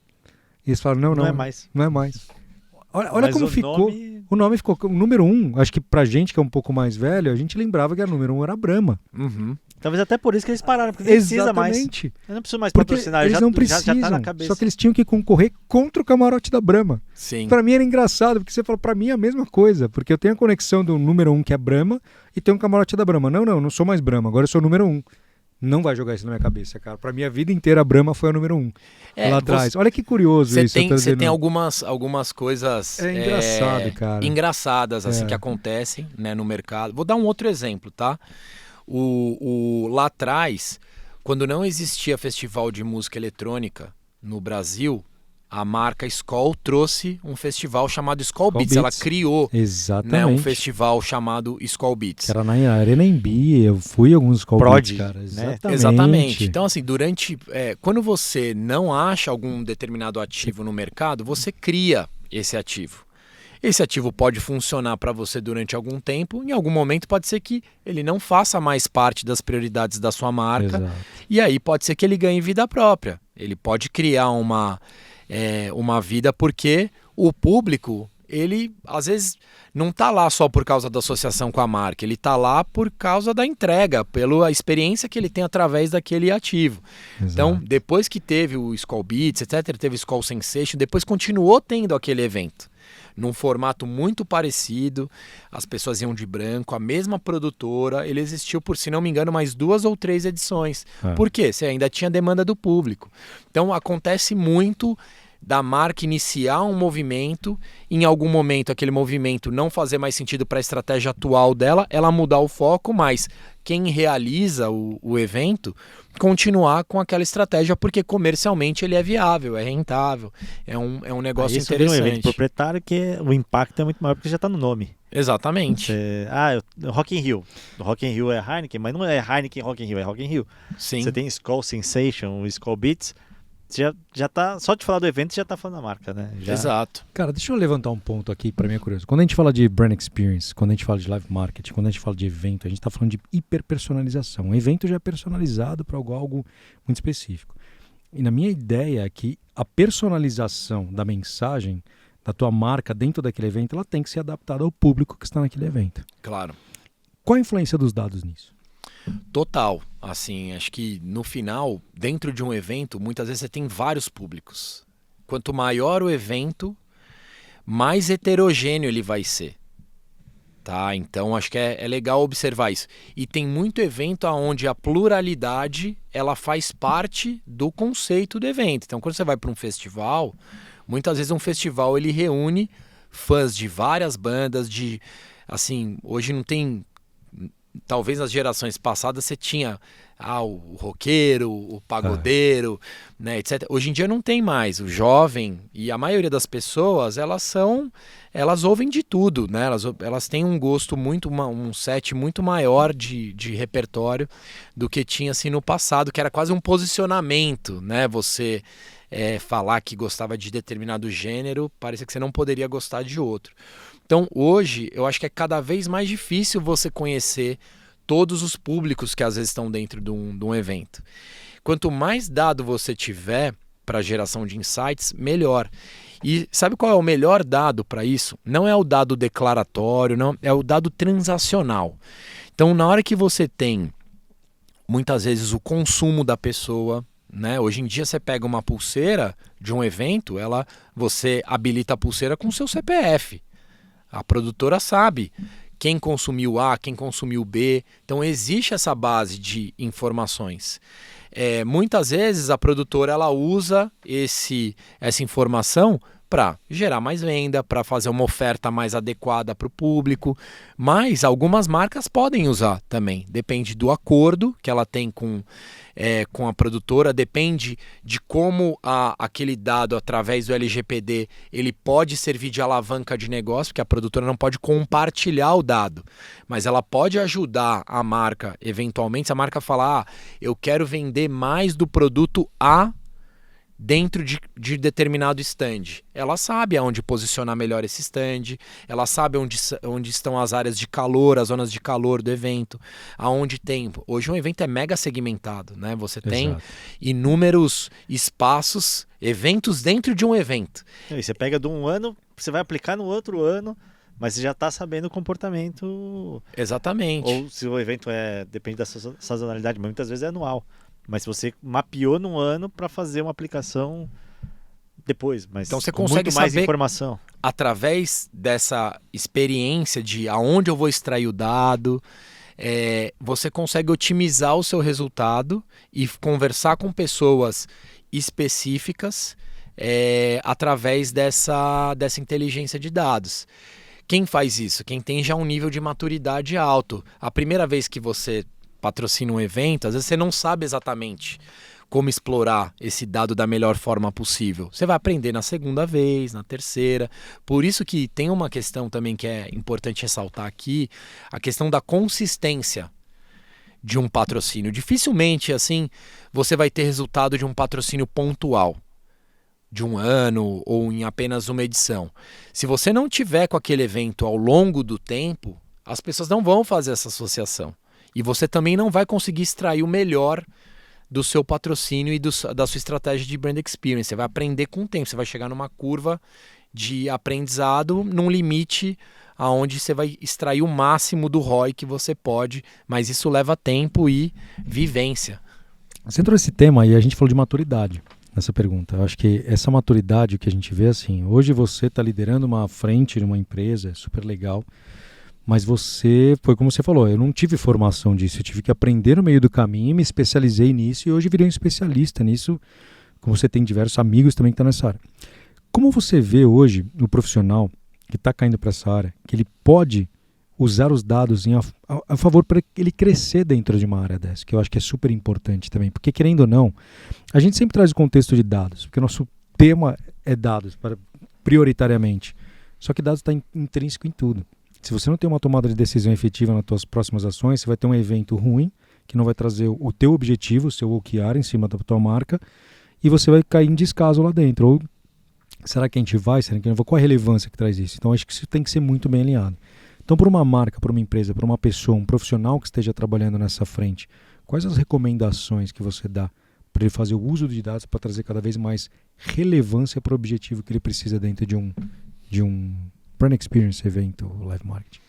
A: E eles falaram, não é mais. Não é mais. Olha como ficou. O nome ficou. O número 1, acho que pra gente que é um pouco mais velho, a gente lembrava que a número 1 era a Brahma.
B: Talvez até por isso que eles pararam, porque não precisa mais. Eu não preciso mais patrocinar,
A: eles não precisam, já tá na cabeça. Só que eles tinham que concorrer contra o camarote da Brahma.
C: Sim.
A: Pra mim era engraçado, porque você fala, pra mim é a mesma coisa, porque eu tenho a conexão do número 1, que é Brahma, e tem um camarote da Brahma. Não sou mais Brahma, agora eu sou o número 1. Não vai jogar isso na minha cabeça, cara. Pra mim, a vida inteira, a Brahma foi a número 1. Lá atrás. Olha que curioso isso.
C: Você tem algumas coisas
A: engraçado, cara.
C: engraçadas assim, que acontecem, né, no mercado. Vou dar um outro exemplo, tá? Lá atrás, quando não existia festival de música eletrônica no Brasil, a marca Skol trouxe um festival chamado Skol Beats. Ela criou, né, um festival chamado Skol Beats.
A: Que era na Arena Embi, eu fui a alguns Skol Beats, cara.
C: Exatamente. Então, assim, quando você não acha algum determinado ativo no mercado, você cria esse ativo. Esse ativo pode funcionar para você durante algum tempo, em algum momento pode ser que ele não faça mais parte das prioridades da sua marca, e aí pode ser que ele ganhe vida própria. Ele pode criar uma vida, porque o público, ele às vezes não está lá só por causa da associação com a marca, ele está lá por causa da entrega, pela experiência que ele tem através daquele ativo. Então, depois que teve o Skol Beats, etc., teve o Skol Sensation, depois continuou tendo aquele evento, num formato muito parecido, as pessoas iam de branco, a mesma produtora, ele existiu por, se não me engano, mais 2 ou 3 edições. Por quê? Você ainda tinha demanda do público. Então acontece muito da marca iniciar um movimento, em algum momento aquele movimento não fazer mais sentido para a estratégia atual dela, ela mudar o foco, mas quem realiza o evento continuar com aquela estratégia, porque comercialmente ele é viável, é rentável, é um negócio interessante.
B: Um evento proprietário que o impacto é muito maior porque já está no nome.
C: Exatamente.
B: Rock in Rio. O Rock in Rio é Heineken, mas não é Heineken Rock in Rio, é Rock in Rio.
C: Sim.
B: Você tem Skol Sensation, Skol Beats, já tá, só de falar do evento já tá falando da marca, né?
C: Exato.
A: Cara, deixa eu levantar um ponto aqui, para mim é curioso. Quando a gente fala de brand experience, quando a gente fala de live marketing, quando a gente fala de evento, a gente tá falando de hiperpersonalização. O evento já é personalizado para algo muito específico. E na minha ideia é que a personalização da mensagem da tua marca dentro daquele evento, ela tem que ser adaptada ao público que está naquele evento.
C: Claro.
A: Qual a influência dos dados nisso?
C: Total. Assim, acho que no final, dentro de um evento, muitas vezes você tem vários públicos. Quanto maior o evento, mais heterogêneo ele vai ser. Tá? Então acho que é legal observar isso. E tem muito evento onde a pluralidade ela faz parte do conceito do evento. Então quando você vai para um festival, muitas vezes um festival ele reúne fãs de várias bandas, assim, hoje não tem... Talvez nas gerações passadas você tinha o roqueiro, o pagodeiro, né, etc. Hoje em dia não tem mais. O jovem e a maioria das pessoas, elas ouvem de tudo, né? Elas têm um gosto um set muito maior de repertório do que tinha assim no passado, que era quase um posicionamento, né? Você falar que gostava de determinado gênero, parecia que você não poderia gostar de outro. Então, hoje, eu acho que é cada vez mais difícil você conhecer todos os públicos que às vezes estão dentro de um evento. Quanto mais dado você tiver para geração de insights, melhor. E sabe qual é o melhor dado para isso? Não é o dado declaratório, não, é o dado transacional. Então, na hora que você tem, muitas vezes, o consumo da pessoa, né? Hoje em dia você pega uma pulseira de um evento, você habilita a pulseira com seu CPF. A produtora sabe quem consumiu A, quem consumiu B. Então existe essa base de informações. Muitas vezes a produtora ela usa essa informação para gerar mais venda, para fazer uma oferta mais adequada para o público, mas algumas marcas podem usar também, depende do acordo que ela tem com a produtora, depende de como aquele dado, através do LGPD, ele pode servir de alavanca de negócio, porque a produtora não pode compartilhar o dado, mas ela pode ajudar a marca, eventualmente, se a marca falar, eu quero vender mais do produto A dentro de determinado stand. Ela sabe aonde posicionar melhor esse stand, ela sabe onde estão as áreas de calor, as zonas de calor do evento, aonde tem... Hoje um evento é mega segmentado, né? Você tem inúmeros espaços, eventos dentro de um evento.
B: E você pega de um ano, você vai aplicar no outro ano, mas você já está sabendo o comportamento.
C: Exatamente.
B: Ou se o evento depende da sazonalidade, mas muitas vezes é anual. Mas você mapeou num ano para fazer uma aplicação depois, mas
C: então você
B: com
C: consegue
B: muito mais
C: saber,
B: informação.
C: Através dessa experiência de aonde eu vou extrair o dado, você consegue otimizar o seu resultado e conversar com pessoas específicas através dessa inteligência de dados. Quem faz isso? Quem tem já um nível de maturidade alto. A primeira vez que você patrocina um evento, às vezes você não sabe exatamente como explorar esse dado da melhor forma possível. Você vai aprender na segunda vez, na terceira. Por isso que tem uma questão também que é importante ressaltar aqui, a questão da consistência de um patrocínio. Dificilmente, assim, você vai ter resultado de um patrocínio pontual, de um ano ou em apenas uma edição. Se você não tiver com aquele evento ao longo do tempo, as pessoas não vão fazer essa associação. E você também não vai conseguir extrair o melhor do seu patrocínio e da sua estratégia de brand experience. Você vai aprender com o tempo, você vai chegar numa curva de aprendizado, num limite aonde você vai extrair o máximo do ROI que você pode, mas isso leva tempo e vivência.
A: Você entrou nesse tema e a gente falou de maturidade nessa pergunta. Eu acho que essa maturidade que a gente vê assim, hoje você está liderando uma frente de uma empresa, é super legal, mas foi como você falou, eu não tive formação disso, eu tive que aprender no meio do caminho, me especializei nisso e hoje virei um especialista nisso, como você tem diversos amigos também que estão nessa área. Como você vê hoje o profissional que está caindo para essa área, que ele pode usar os dados a favor para ele crescer dentro de uma área dessa, que eu acho que é super importante também, porque querendo ou não, a gente sempre traz o contexto de dados, porque o nosso tema é dados, prioritariamente, só que dados está intrínseco em tudo. Se você não tem uma tomada de decisão efetiva nas suas próximas ações, você vai ter um evento ruim, que não vai trazer o teu objetivo, o seu OKR em cima da tua marca, e você vai cair em descaso lá dentro. Ou será que a gente vai? Será que não vai? Qual a relevância que traz isso? Então, acho que isso tem que ser muito bem alinhado. Então, para uma marca, para uma empresa, para uma pessoa, um profissional que esteja trabalhando nessa frente, quais as recomendações que você dá para ele fazer o uso de dados para trazer cada vez mais relevância para o objetivo que ele precisa dentro de um Brand Experience evento, live marketing?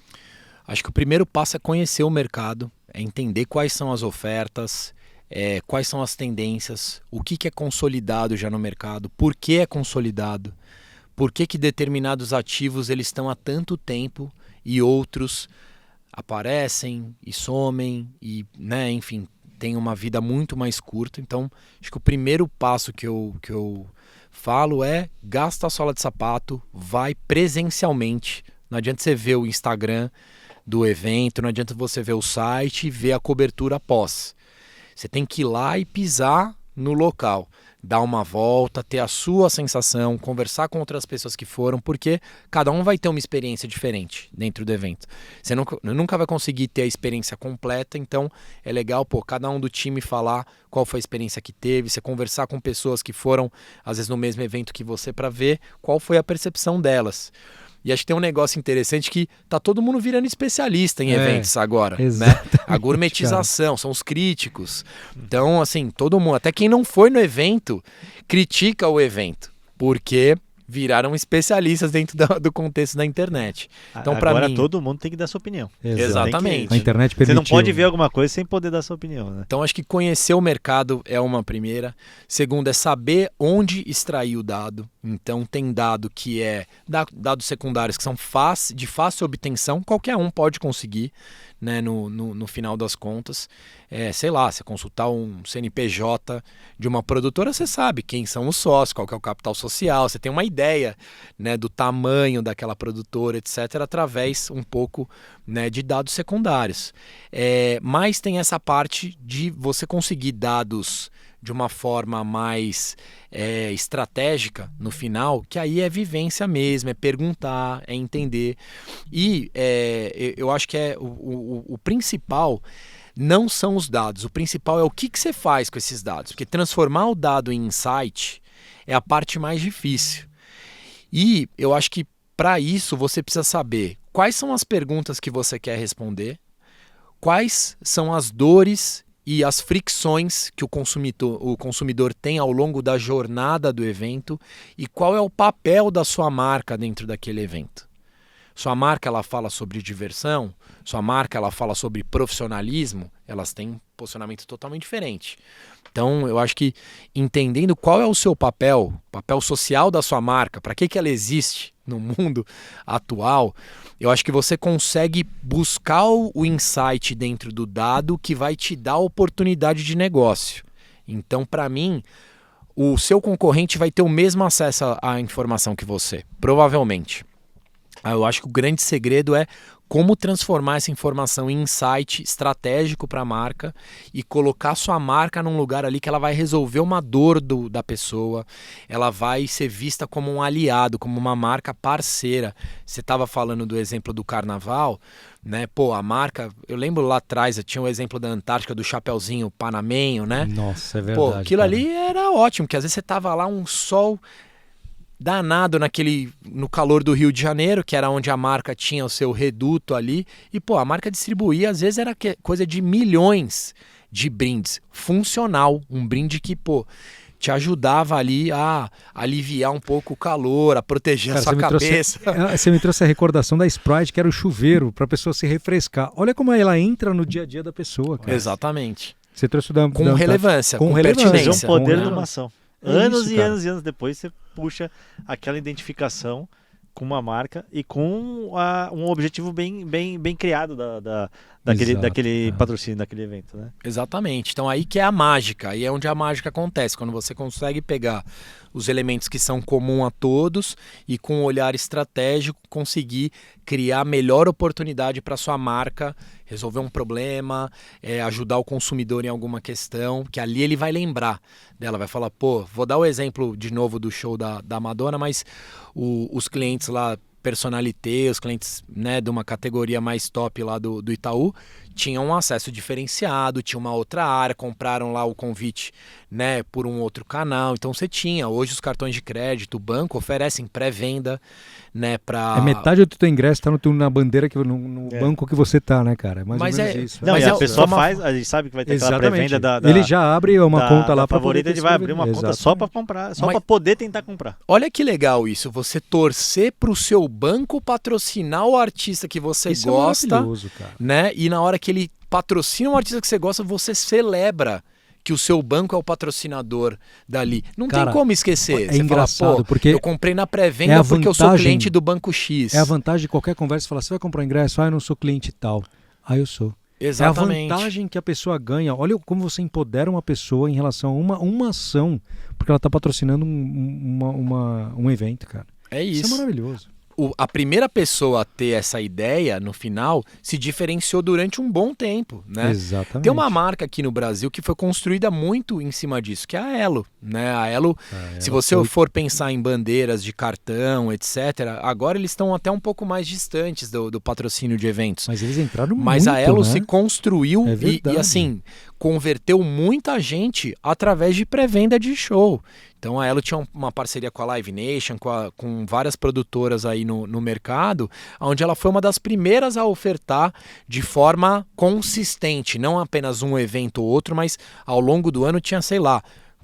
C: Acho que o primeiro passo é conhecer o mercado, é entender quais são as ofertas, quais são as tendências, o que é consolidado já no mercado, por que é consolidado, por que determinados ativos eles estão há tanto tempo e outros aparecem e somem e, né, enfim, tem uma vida muito mais curta. Então, acho que o primeiro passo que eu falo é gasta a sola de sapato, vai presencialmente. Não adianta você ver o Instagram do evento, não adianta você ver o site e ver a cobertura após. Você tem que ir lá e pisar no local, dar uma volta, ter a sua sensação, conversar com outras pessoas que foram, porque cada um vai ter uma experiência diferente dentro do evento. Você nunca vai conseguir ter a experiência completa, então é legal, cada um do time falar qual foi a experiência que teve, você conversar com pessoas que foram, às vezes, no mesmo evento que você, para ver qual foi a percepção delas. E acho que tem um negócio interessante que tá todo mundo virando especialista em eventos agora, né? A gourmetização, cara. São os críticos. Então, assim, todo mundo, até quem não foi no evento, critica o evento, porque viraram especialistas dentro do contexto da internet. Então,
B: agora
C: mim,
B: todo mundo tem que dar sua opinião.
C: Exatamente.
A: A internet permitiu.
B: Você não pode ver alguma coisa sem poder dar sua opinião, né?
C: Então, acho que conhecer o mercado é uma primeira. Segunda é saber onde extrair o dado. Então, tem dado que dados secundários que são de fácil obtenção, qualquer um pode conseguir. né, no final das contas. Sei lá, você consultar um CNPJ de uma produtora, você sabe quem são os sócios, qual que é o capital social, você tem uma ideia, né, do tamanho daquela produtora, etc., através um pouco, né, de dados secundários. Mas tem essa parte de você conseguir dados de uma forma mais estratégica no final, que aí é vivência mesmo, é perguntar, é entender. E eu acho que o principal não são os dados, o principal é o que você faz com esses dados, porque transformar o dado em insight é a parte mais difícil. E eu acho que para isso você precisa saber quais são as perguntas que você quer responder, quais são as dores e as fricções que o consumidor tem ao longo da jornada do evento e qual é o papel da sua marca dentro daquele evento. Sua marca ela fala sobre diversão, sua marca ela fala sobre profissionalismo, elas têm um posicionamento totalmente diferente. Então eu acho que entendendo qual é o seu papel social da sua marca, para que ela existe no mundo atual, eu acho que você consegue buscar o insight dentro do dado que vai te dar oportunidade de negócio. Então, para mim, o seu concorrente vai ter o mesmo acesso à informação que você, provavelmente. Eu acho que o grande segredo é como transformar essa informação em insight estratégico para a marca e colocar sua marca num lugar ali que ela vai resolver uma dor da pessoa, ela vai ser vista como um aliado, como uma marca parceira. Você estava falando do exemplo do carnaval, né? Pô, a marca, eu lembro lá atrás, eu tinha o exemplo da Antártica, do chapeuzinho panamenho, né?
A: Nossa, é verdade.
C: Pô, aquilo
A: cara.
C: ali era ótimo, porque às vezes você tava lá um sol danado no calor do Rio de Janeiro, que era onde a marca tinha o seu reduto ali, e pô, a marca distribuía, às vezes era coisa de milhões de brindes, funcional, um brinde que, pô, te ajudava ali a aliviar um pouco o calor, a proteger a sua cabeça.
A: Você me trouxe a recordação da Sprite, que era o chuveiro, para a pessoa se refrescar. Olha como ela entra no dia a dia da pessoa, cara.
C: Exatamente.
A: Você trouxe
C: com relevância, com
B: Pertinência. É um poder
A: com
B: de uma ação.
A: É
B: Anos
A: isso,
B: e
A: cara.
B: anos e anos depois você puxa aquela identificação com uma marca e com um objetivo bem criado daquele
A: Exato,
B: patrocínio, daquele evento, né?
C: Exatamente. Então aí que é a mágica, aí é onde a mágica acontece, quando você consegue pegar os elementos que são comuns a todos e com um olhar estratégico conseguir criar a melhor oportunidade para sua marca, resolver um problema, ajudar o consumidor em alguma questão, que ali ele vai lembrar dela, vai falar, pô, vou dar o exemplo de novo do show da Madonna, mas os clientes lá, personalité, os clientes, né, de uma categoria mais top lá do Itaú, tinham um acesso diferenciado, tinha uma outra área, compraram lá o convite, né, por um outro canal. Então você tinha, hoje os cartões de crédito, o banco oferecem pré-venda, né, para...
A: metade do teu ingresso tá na bandeira, no banco que você tá, né, cara? É mais ou menos isso.
B: Não,
C: Mas
B: e a pessoa faz, a gente sabe que vai ter aquela pré-venda
A: Ele já abre uma conta lá para
B: favorita, ele vai abrir uma conta só para comprar, só para poder tentar comprar.
C: Olha que legal isso, você torcer pro seu banco patrocinar o artista que você
A: isso
C: gosta,
A: é maravilhoso, cara.
C: né? E na hora que ele patrocina um artista que você gosta, você celebra que o seu banco é o patrocinador dali. Não
A: cara,
C: tem como esquecer.
A: É
C: você
A: engraçado,
C: fala, pô,
A: porque
C: eu comprei na pré-venda porque eu sou cliente do banco X.
A: É a vantagem de qualquer conversa, falar, você vai comprar um ingresso? Ah, eu não sou cliente tal. Ah, eu sou.
C: Exatamente.
A: É a vantagem que a pessoa ganha. Olha como você empodera uma pessoa em relação a uma ação, porque ela está patrocinando um evento, cara.
C: É isso.
A: Isso é maravilhoso.
C: A primeira pessoa a ter essa ideia, no final, se diferenciou durante um bom tempo, né?
A: Exatamente.
C: Tem uma marca aqui no Brasil que foi construída muito em cima disso, que é a Elo, né? A Elo, se você for pensar em bandeiras de cartão, etc., agora eles estão até um pouco mais distantes do patrocínio de eventos.
A: Mas eles entraram muito,
C: Mas a Elo,
A: né?
C: se construiu
A: e
C: assim, converteu muita gente através de pré-venda de show. Então a Elo tinha uma parceria com a Live Nation, com várias produtoras aí no mercado, onde ela foi uma das primeiras a ofertar de forma consistente, não apenas um evento ou outro, mas ao longo do ano tinha, sei lá,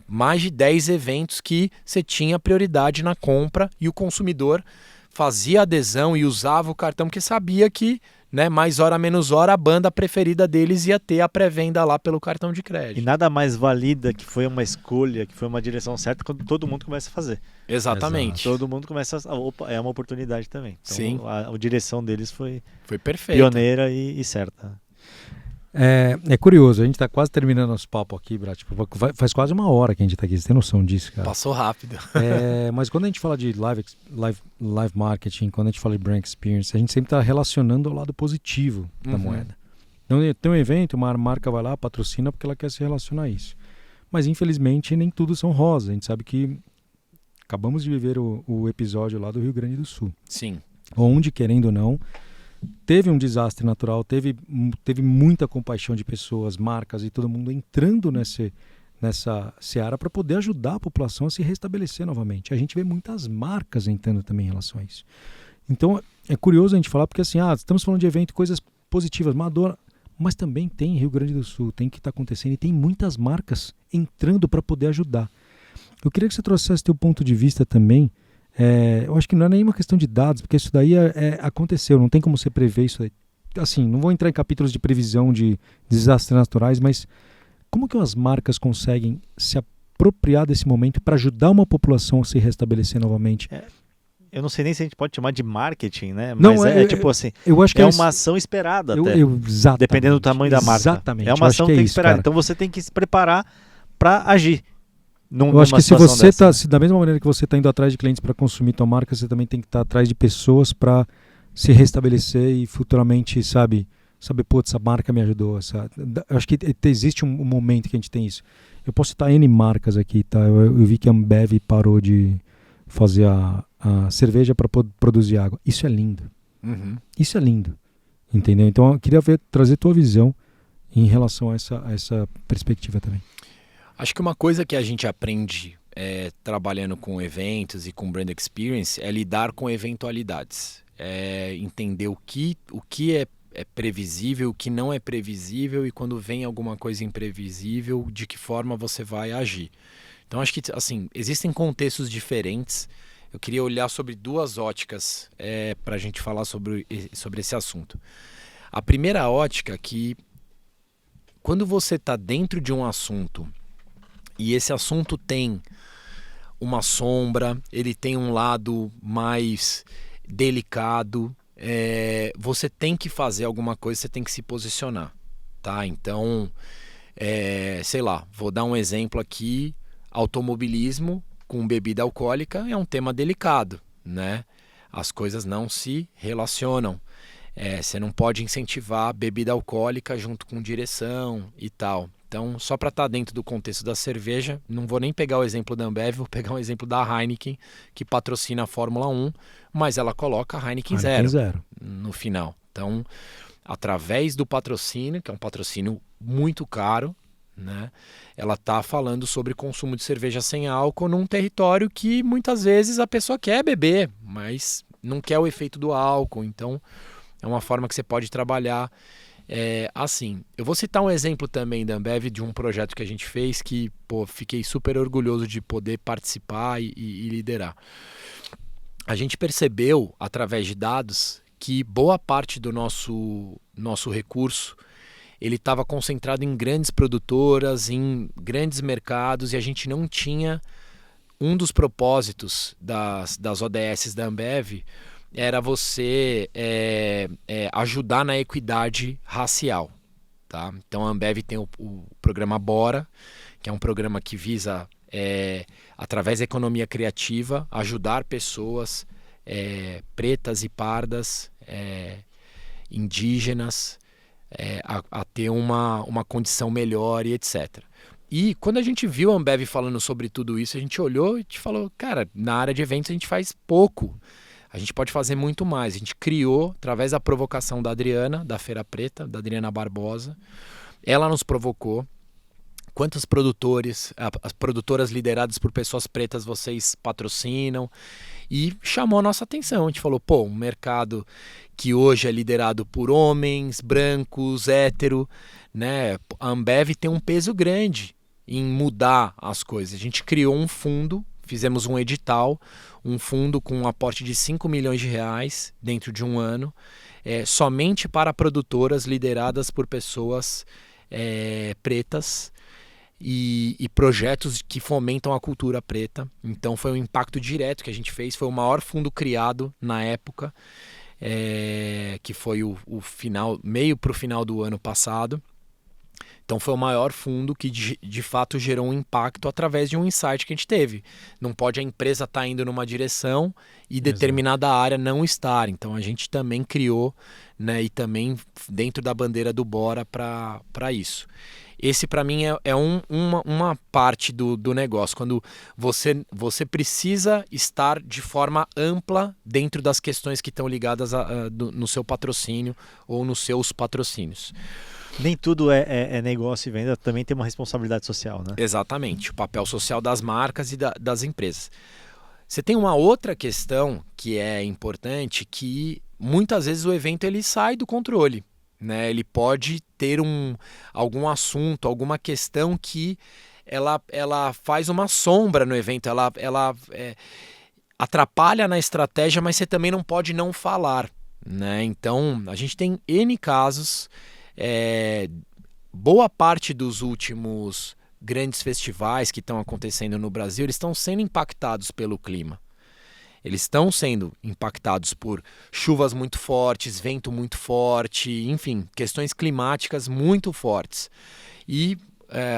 C: mais de 10 eventos que você tinha prioridade na compra e o consumidor fazia adesão e usava o cartão porque sabia que, né, mais hora menos hora, a banda preferida deles ia ter a pré-venda lá pelo cartão de crédito.
B: E nada mais valida que foi uma escolha, que foi uma direção certa, quando todo mundo começa a fazer.
C: Exatamente.
B: Todo mundo começa a... Opa, é uma oportunidade também. Então,
C: sim.
B: A direção deles foi
C: perfeita.
B: Pioneira e certa.
A: É curioso, a gente está quase terminando nosso papo aqui, Brad. Tipo, faz quase uma hora que a gente está aqui, você tem noção disso, cara?
C: Passou rápido.
A: Mas quando a gente fala de live marketing, quando a gente fala de brand experience, a gente sempre está relacionando ao lado positivo da moeda. Então tem um evento, uma marca vai lá, patrocina porque ela quer se relacionar a isso. Mas infelizmente nem tudo são rosas. A gente sabe que acabamos de viver o episódio lá do Rio Grande do Sul.
C: Sim.
A: Onde, querendo ou não, teve um desastre natural, teve muita compaixão de pessoas, marcas e todo mundo entrando nessa seara para poder ajudar a população a se restabelecer novamente. A gente vê muitas marcas entrando também em relação a isso. Então é curioso a gente falar, porque assim, estamos falando de evento, coisas positivas, mas também tem Rio Grande do Sul, tem que estar acontecendo e tem muitas marcas entrando para poder ajudar. Eu queria que você trouxesse teu ponto de vista também. Eu acho que não é nenhuma questão de dados, porque isso daí aconteceu, não tem como você prever isso daí. Assim, não vou entrar em capítulos de previsão de desastres naturais, mas como que as marcas conseguem se apropriar desse momento para ajudar uma população a se restabelecer novamente?
B: Eu não sei nem se a gente pode chamar de marketing, né?
A: Não,
B: Mas tipo assim,
A: eu acho que
B: uma ação esperada até,
A: exatamente,
B: dependendo do tamanho da marca.
A: Exatamente.
B: É uma ação que tem que esperar.
A: Cara.
B: Então você tem que se preparar para agir.
A: Eu acho que se você da mesma maneira que você está indo atrás de clientes para consumir tua marca, você também tem que estar atrás de pessoas para se restabelecer e futuramente, saber, putz, essa marca me ajudou. Eu acho que existe um momento que a gente tem isso. Eu posso citar N marcas aqui, tá? Eu vi que a Ambev parou de fazer a cerveja para produzir água. Isso é lindo. Isso é lindo. Entendeu? Então eu queria trazer tua visão em relação a essa perspectiva também.
C: Acho que uma coisa que a gente aprende trabalhando com eventos e com brand experience é lidar com eventualidades. Entender o que é previsível, o que não é previsível e quando vem alguma coisa imprevisível, de que forma você vai agir. Então acho que assim, existem contextos diferentes. Eu queria olhar sobre duas óticas para a gente falar sobre esse assunto. A primeira ótica é que quando você está dentro de um assunto e esse assunto tem uma sombra, ele tem um lado mais delicado, você tem que fazer alguma coisa, você tem que se posicionar, tá? Então, sei lá, vou dar um exemplo aqui, automobilismo com bebida alcoólica é um tema delicado, né? As coisas não se relacionam. Você não pode incentivar bebida alcoólica junto com direção e tal. Então, só para estar dentro do contexto da cerveja, não vou nem pegar o exemplo da Ambev, vou pegar um exemplo da Heineken, que patrocina a Fórmula 1, mas ela coloca a Heineken Zero no final. Então, através do patrocínio, que é um patrocínio muito caro, né, ela está falando sobre consumo de cerveja sem álcool num território que muitas vezes a pessoa quer beber, mas não quer o efeito do álcool. Então, é uma forma que você pode trabalhar assim. Eu vou citar um exemplo também da Ambev de um projeto que a gente fez que, fiquei super orgulhoso de poder participar e liderar. A gente percebeu, através de dados, que boa parte do nosso recurso ele estava concentrado em grandes produtoras, em grandes mercados, e a gente não tinha um dos propósitos das ODS da Ambev era você ajudar na equidade racial. Tá? Então a Ambev tem o programa Bora, que é um programa que visa, através da economia criativa, ajudar pessoas pretas e pardas, indígenas, a ter uma condição melhor e etc. E quando a gente viu a Ambev falando sobre tudo isso, a gente olhou e falou, cara, na área de eventos a gente faz pouco. A gente pode fazer muito mais. A gente criou, através da provocação da Adriana, da Feira Preta, da Adriana Barbosa. Ela nos provocou. Quantos produtores, as produtoras lideradas por pessoas pretas vocês patrocinam? E chamou a nossa atenção. A gente falou, um mercado que hoje é liderado por homens, brancos, hétero, né? A Ambev tem um peso grande em mudar as coisas. A gente criou um fundo, fizemos um edital, um fundo com um aporte de 5 milhões de reais dentro de um ano, somente para produtoras lideradas por pessoas pretas e projetos que fomentam a cultura preta. Então foi um impacto direto que a gente fez, foi o maior fundo criado na época, que foi o final, meio para o final do ano passado. Então foi o maior fundo que de fato gerou um impacto através de um insight que a gente teve. Não pode a empresa estar indo numa direção e determinada área não estar. Então a gente também criou, né, e também dentro da bandeira do Bora para isso. Esse para mim é uma parte do negócio, quando você precisa estar de forma ampla dentro das questões que estão ligadas no seu patrocínio ou nos seus patrocínios.
B: Nem tudo é negócio e venda, também tem uma responsabilidade social, né?
C: Exatamente, o papel social das marcas e das empresas. Você tem uma outra questão que é importante, que muitas vezes o evento ele sai do controle, né? Ele pode ter algum assunto, alguma questão que ela faz uma sombra no evento, ela atrapalha na estratégia, mas você também não pode não falar, né? Então, a gente tem N casos. Boa parte dos últimos grandes festivais que estão acontecendo no Brasil, eles estão sendo impactados pelo clima. Eles estão sendo impactados por chuvas muito fortes, vento muito forte, enfim, questões climáticas muito fortes. E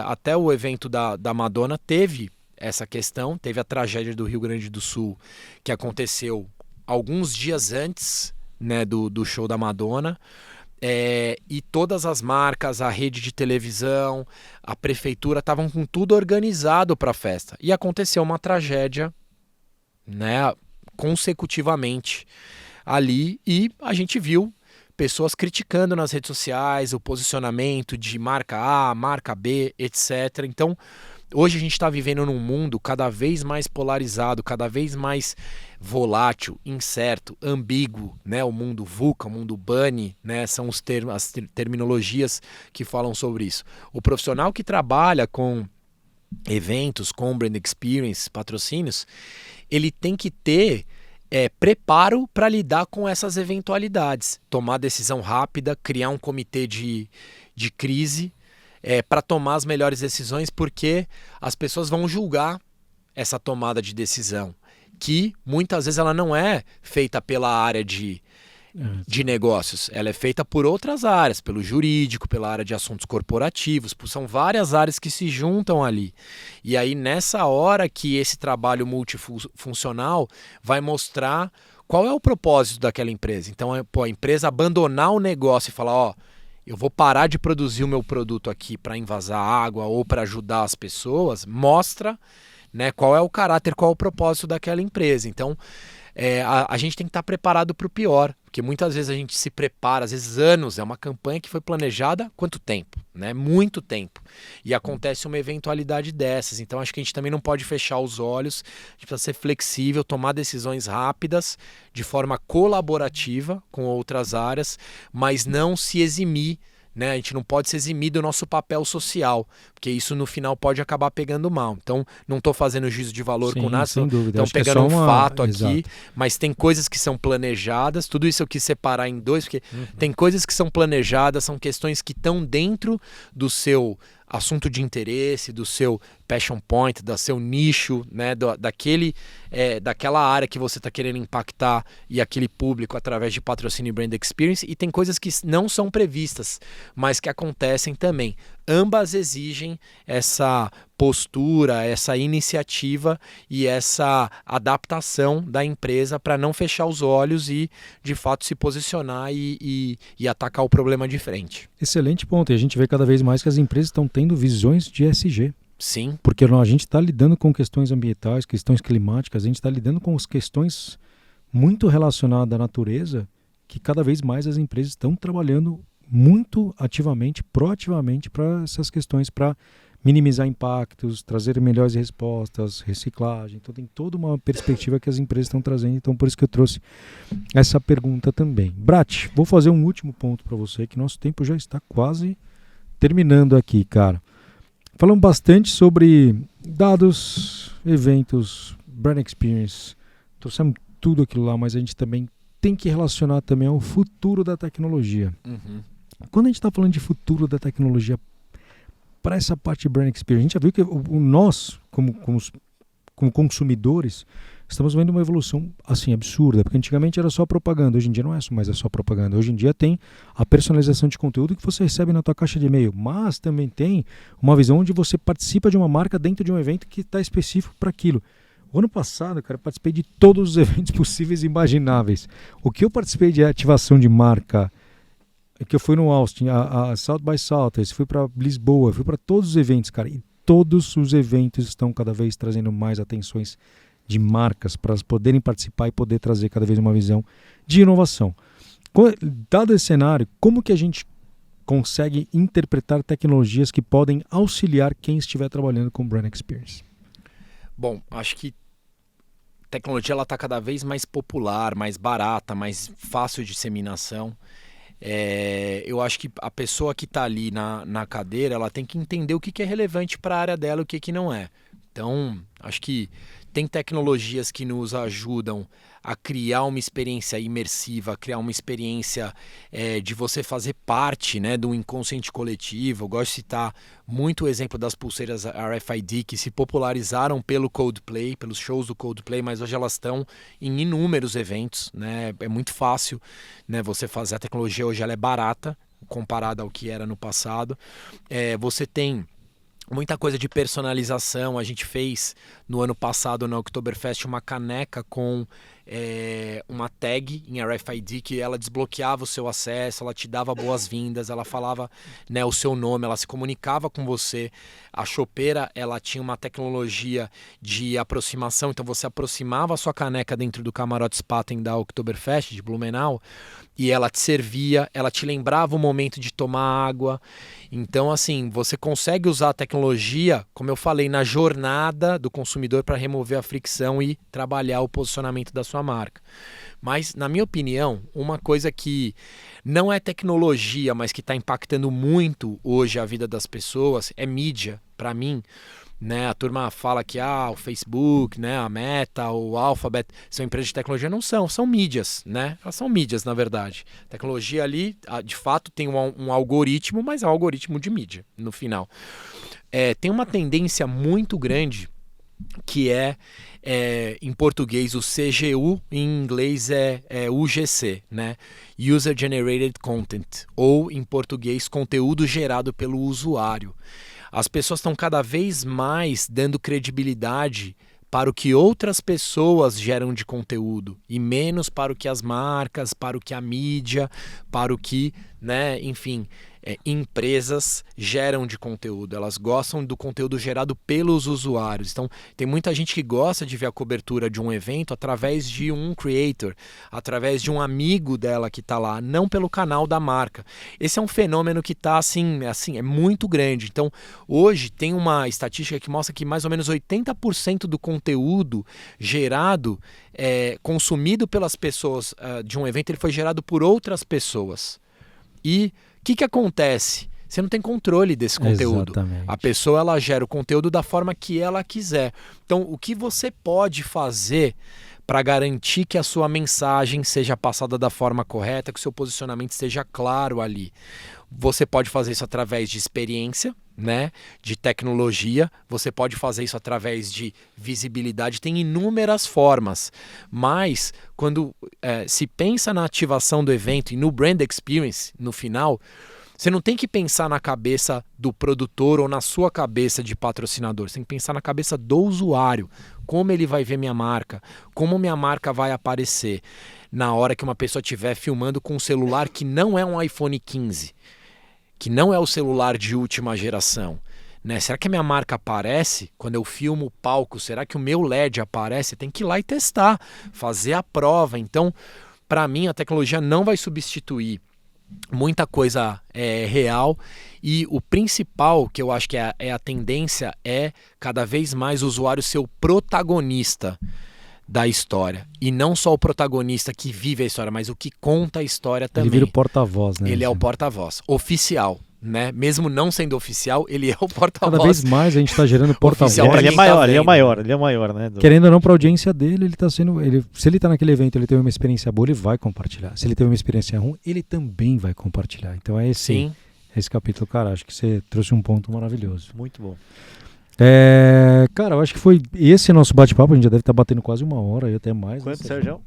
C: até o evento da Madonna teve essa questão, teve a tragédia do Rio Grande do Sul, que aconteceu alguns dias antes, né, do show da Madonna. E todas as marcas, a rede de televisão, a prefeitura estavam com tudo organizado para a festa. E aconteceu uma tragédia, né, consecutivamente ali, e a gente viu pessoas criticando nas redes sociais o posicionamento de marca A, marca B, etc. Então, hoje a gente está vivendo num mundo cada vez mais polarizado, cada vez mais volátil, incerto, ambíguo, né? O mundo VUCA, o mundo BANI, né? São as terminologias que falam sobre isso. O profissional que trabalha com eventos, com brand experience, patrocínios, ele tem que ter preparo para lidar com essas eventualidades, tomar decisão rápida, criar um comitê de crise, para tomar as melhores decisões, porque as pessoas vão julgar essa tomada de decisão, que muitas vezes ela não é feita pela área de negócios, ela é feita por outras áreas, pelo jurídico, pela área de assuntos corporativos, são várias áreas que se juntam ali. E aí nessa hora que esse trabalho multifuncional vai mostrar qual é o propósito daquela empresa. Então a empresa abandonar o negócio e falar, eu vou parar de produzir o meu produto aqui para envasar água ou para ajudar as pessoas, mostra, né, qual é o caráter, qual é o propósito daquela empresa. Então, a gente tem que estar preparado para o pior, porque muitas vezes a gente se prepara, às vezes anos, é uma campanha que foi planejada há quanto tempo? Né? Muito tempo. E acontece uma eventualidade dessas. Então, acho que a gente também não pode fechar os olhos, a gente precisa ser flexível, tomar decisões rápidas, de forma colaborativa com outras áreas, mas não se eximir, né? A gente não pode se eximir do nosso papel social, porque isso no final pode acabar pegando mal. Então, não estou fazendo juízo de valor com nada, estão pegando fato aqui, exato. Mas tem coisas que são planejadas, tudo isso eu quis separar em dois, porque tem coisas que são planejadas, são questões que estão dentro do seu assunto de interesse, do seu passion point, do seu nicho, né, daquela área que você está querendo impactar e aquele público através de patrocínio e brand experience, e tem coisas que não são previstas, mas que acontecem também. Ambas exigem essa postura, essa iniciativa e essa adaptação da empresa para não fechar os olhos e, de fato, se posicionar e atacar o problema de frente.
A: Excelente ponto. E a gente vê cada vez mais que as empresas estão tendo visões de ESG.
C: Sim.
A: Porque a gente está lidando com questões ambientais, questões climáticas, a gente está lidando com as questões muito relacionadas à natureza, que cada vez mais as empresas estão trabalhando muito ativamente, proativamente para essas questões, para minimizar impactos, trazer melhores respostas, reciclagem. Então tem toda uma perspectiva que as empresas estão trazendo, então por isso que eu trouxe essa pergunta também. Brat, vou fazer um último ponto para você, que nosso tempo já está quase terminando aqui, cara. Falamos bastante sobre dados, eventos, brand experience, trouxemos tudo aquilo lá, mas a gente também tem que relacionar também ao futuro da tecnologia. Quando a gente está falando de futuro da tecnologia para essa parte de brand experience, a gente já viu que nós, como consumidores, estamos vendo uma evolução assim absurda, porque antigamente era só propaganda, hoje em dia não é mais só propaganda, hoje em dia tem a personalização de conteúdo que você recebe na tua caixa de e-mail, mas também tem uma visão onde você participa de uma marca dentro de um evento que está específico para aquilo. O ano passado, cara, eu participei de todos os eventos possíveis e imagináveis. O que eu participei de ativação de marca, que eu fui no Austin, a South by Southwest, fui para Lisboa, fui para todos os eventos, cara, e todos os eventos estão cada vez trazendo mais atenções de marcas para elas poderem participar e poder trazer cada vez uma visão de inovação. Dado esse cenário, como que a gente consegue interpretar tecnologias que podem auxiliar quem estiver trabalhando com Brand Experience?
C: Bom, acho que a tecnologia está cada vez mais popular, mais barata, mais fácil de disseminação. Eu acho que a pessoa que está ali na cadeira, ela tem que entender o que é relevante para a área dela e o que não é. Então, acho que tem tecnologias que nos ajudam a criar uma experiência imersiva, criar uma experiência de você fazer parte, né, do inconsciente coletivo. Eu gosto de citar muito o exemplo das pulseiras RFID que se popularizaram pelo Coldplay, pelos shows do Coldplay, mas hoje elas estão em inúmeros eventos, né? É muito fácil, né, você fazer. A tecnologia hoje ela é barata comparada ao que era no passado. Você tem muita coisa de personalização. A gente fez no ano passado na Oktoberfest uma caneca com uma tag em RFID que ela desbloqueava o seu acesso, ela te dava boas-vindas, ela falava, né, o seu nome, ela se comunicava com você. A chopeira, ela tinha uma tecnologia de aproximação, então você aproximava a sua caneca dentro do camarote Spaten da Oktoberfest de Blumenau e ela te servia, ela te lembrava o momento de tomar água. Então, assim, você consegue usar a tecnologia, como eu falei, na jornada do consumidor para remover a fricção e trabalhar o posicionamento da sua marca. Mas, na minha opinião, uma coisa que não é tecnologia, mas que está impactando muito hoje a vida das pessoas é mídia, para mim. Né, a turma fala que o Facebook, né, a Meta, o Alphabet são empresas de tecnologia. Não são mídias, né? Elas são mídias, na verdade. A tecnologia ali, de fato, tem um algoritmo, mas é um algoritmo de mídia, no final. Tem uma tendência muito grande que em português o CGU, em inglês é UGC, né? User Generated Content, ou em português conteúdo gerado pelo usuário. As pessoas estão cada vez mais dando credibilidade para o que outras pessoas geram de conteúdo e menos para o que as marcas, para o que a mídia, para o que, né, enfim, empresas geram de conteúdo. Elas gostam do conteúdo gerado pelos usuários. Então, tem muita gente que gosta de ver a cobertura de um evento através de um creator, através de um amigo dela que está lá, não pelo canal da marca. Esse é um fenômeno que está assim, é muito grande. Então, hoje tem uma estatística que mostra que mais ou menos 80% do conteúdo gerado, consumido pelas pessoas de um evento, ele foi gerado por outras pessoas. E o que acontece? Você não tem controle desse conteúdo.
A: Exatamente.
C: A pessoa ela gera o conteúdo da forma que ela quiser. Então, o que você pode fazer para garantir que a sua mensagem seja passada da forma correta, que o seu posicionamento esteja claro ali? Você pode fazer isso através de experiência, né? De tecnologia. Você pode fazer isso através de visibilidade. Tem inúmeras formas. Mas, quando se pensa na ativação do evento e no brand experience, no final, você não tem que pensar na cabeça do produtor ou na sua cabeça de patrocinador. Você tem que pensar na cabeça do usuário. Como ele vai ver minha marca? Como minha marca vai aparecer na hora que uma pessoa estiver filmando com um celular que não é um iPhone 15, que não é o celular de última geração, né? Será que a minha marca aparece quando eu filmo o palco? Será que o meu LED aparece? Tem que ir lá e testar, fazer a prova. Então, para mim, a tecnologia não vai substituir muita coisa real, e o principal que eu acho que é a tendência é cada vez mais o usuário ser o protagonista da história, e não só o protagonista que vive a história, mas o que conta a história também.
A: Ele vira o porta-voz, né?
C: Ele é o porta-voz oficial, né? Mesmo não sendo oficial, ele é o porta-voz.
A: Cada vez mais a gente está gerando porta-voz.
B: Ele é maior, né?
A: Querendo ou não, para a audiência dele, ele está sendo. Se ele está naquele evento, ele teve uma experiência boa, ele vai compartilhar. Se ele teve uma experiência ruim, ele também vai compartilhar. Então é esse capítulo, cara. Acho que você trouxe um ponto maravilhoso.
B: Muito bom.
A: Cara, eu acho que foi esse nosso bate-papo. A gente já deve estar batendo quase 1 hora e até mais.
B: Quanto,
A: né,
B: Sérgio?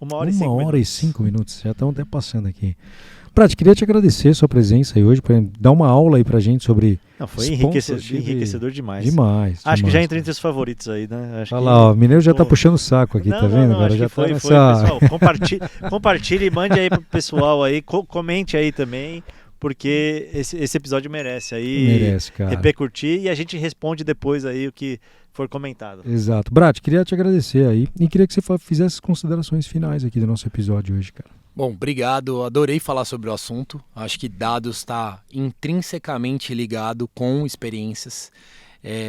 B: 1
A: hora e 5 minutos. Já estamos até passando aqui. Prat, queria te agradecer a sua presença aí hoje, para dar uma aula aí pra gente sobre...
B: Não, foi
A: sponsorship.
B: enriquecedor demais.
A: Demais.
B: Acho que já
A: demais.
B: entra entre os favoritos aí, né? Acho
A: Olha
B: que...
A: lá, ó, o Mineiro já tá
B: Pô.
A: puxando o saco aqui, tá vendo? Agora
B: acho
A: já
B: que
A: tá
B: foi,
A: nessa...
B: pessoal. Compartilhe e mande aí pro pessoal aí, comente aí também, porque esse episódio merece aí
A: Merece, cara.
B: repercutir e a gente responde depois aí o que for comentado.
A: Exato. Brat, queria te agradecer aí e queria que você fizesse as considerações finais aqui do nosso episódio hoje, cara.
C: Bom, obrigado. Adorei falar sobre o assunto. Acho que dados está intrinsecamente ligado com experiências.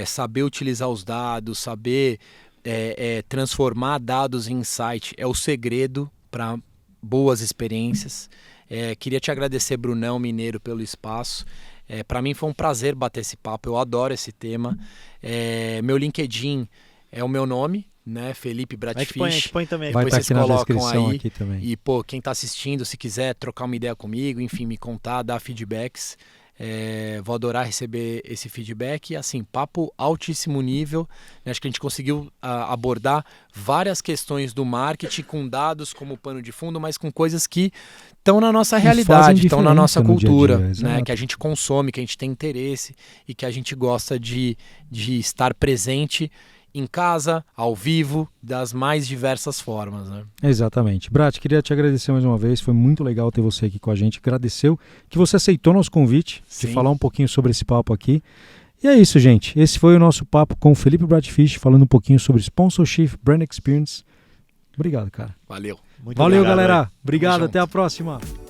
C: Saber utilizar os dados, saber transformar dados em insight é o segredo para boas experiências. Queria te agradecer, Brunão Mineiro, pelo espaço. Para mim foi um prazer bater esse papo. Eu adoro esse tema. Meu LinkedIn é o meu nome, né? Felipe
B: A
C: Bratfish.
B: gente põe também.
A: Vai
C: Depois
A: estar aqui
C: vocês
A: na
C: colocam
A: descrição
C: aí.
A: aqui também.
C: E, quem está assistindo, se quiser trocar uma ideia comigo, enfim, me contar, dar feedbacks, vou adorar receber esse feedback. E, assim, papo altíssimo nível. Acho que a gente conseguiu abordar várias questões do marketing com dados como pano de fundo, mas com coisas que estão na nossa realidade, estão na nossa cultura,
A: no dia a dia,
C: né? Que a gente consome, que a gente tem interesse e que a gente gosta de estar presente em casa, ao vivo, das mais diversas formas, né?
A: Exatamente. Brat, queria te agradecer mais uma vez, foi muito legal ter você aqui com a gente, agradeceu que você aceitou nosso convite de
C: Sim.
A: falar um pouquinho sobre esse papo aqui. E é isso, gente, esse foi o nosso papo com o Felipe Bratfish, falando um pouquinho sobre sponsorship, brand experience. Obrigado, cara.
C: Valeu.
B: Muito
A: Valeu,
B: obrigado,
A: galera.
B: aí.
A: Obrigado,
C: Tamo
A: até
C: junto.
A: a próxima.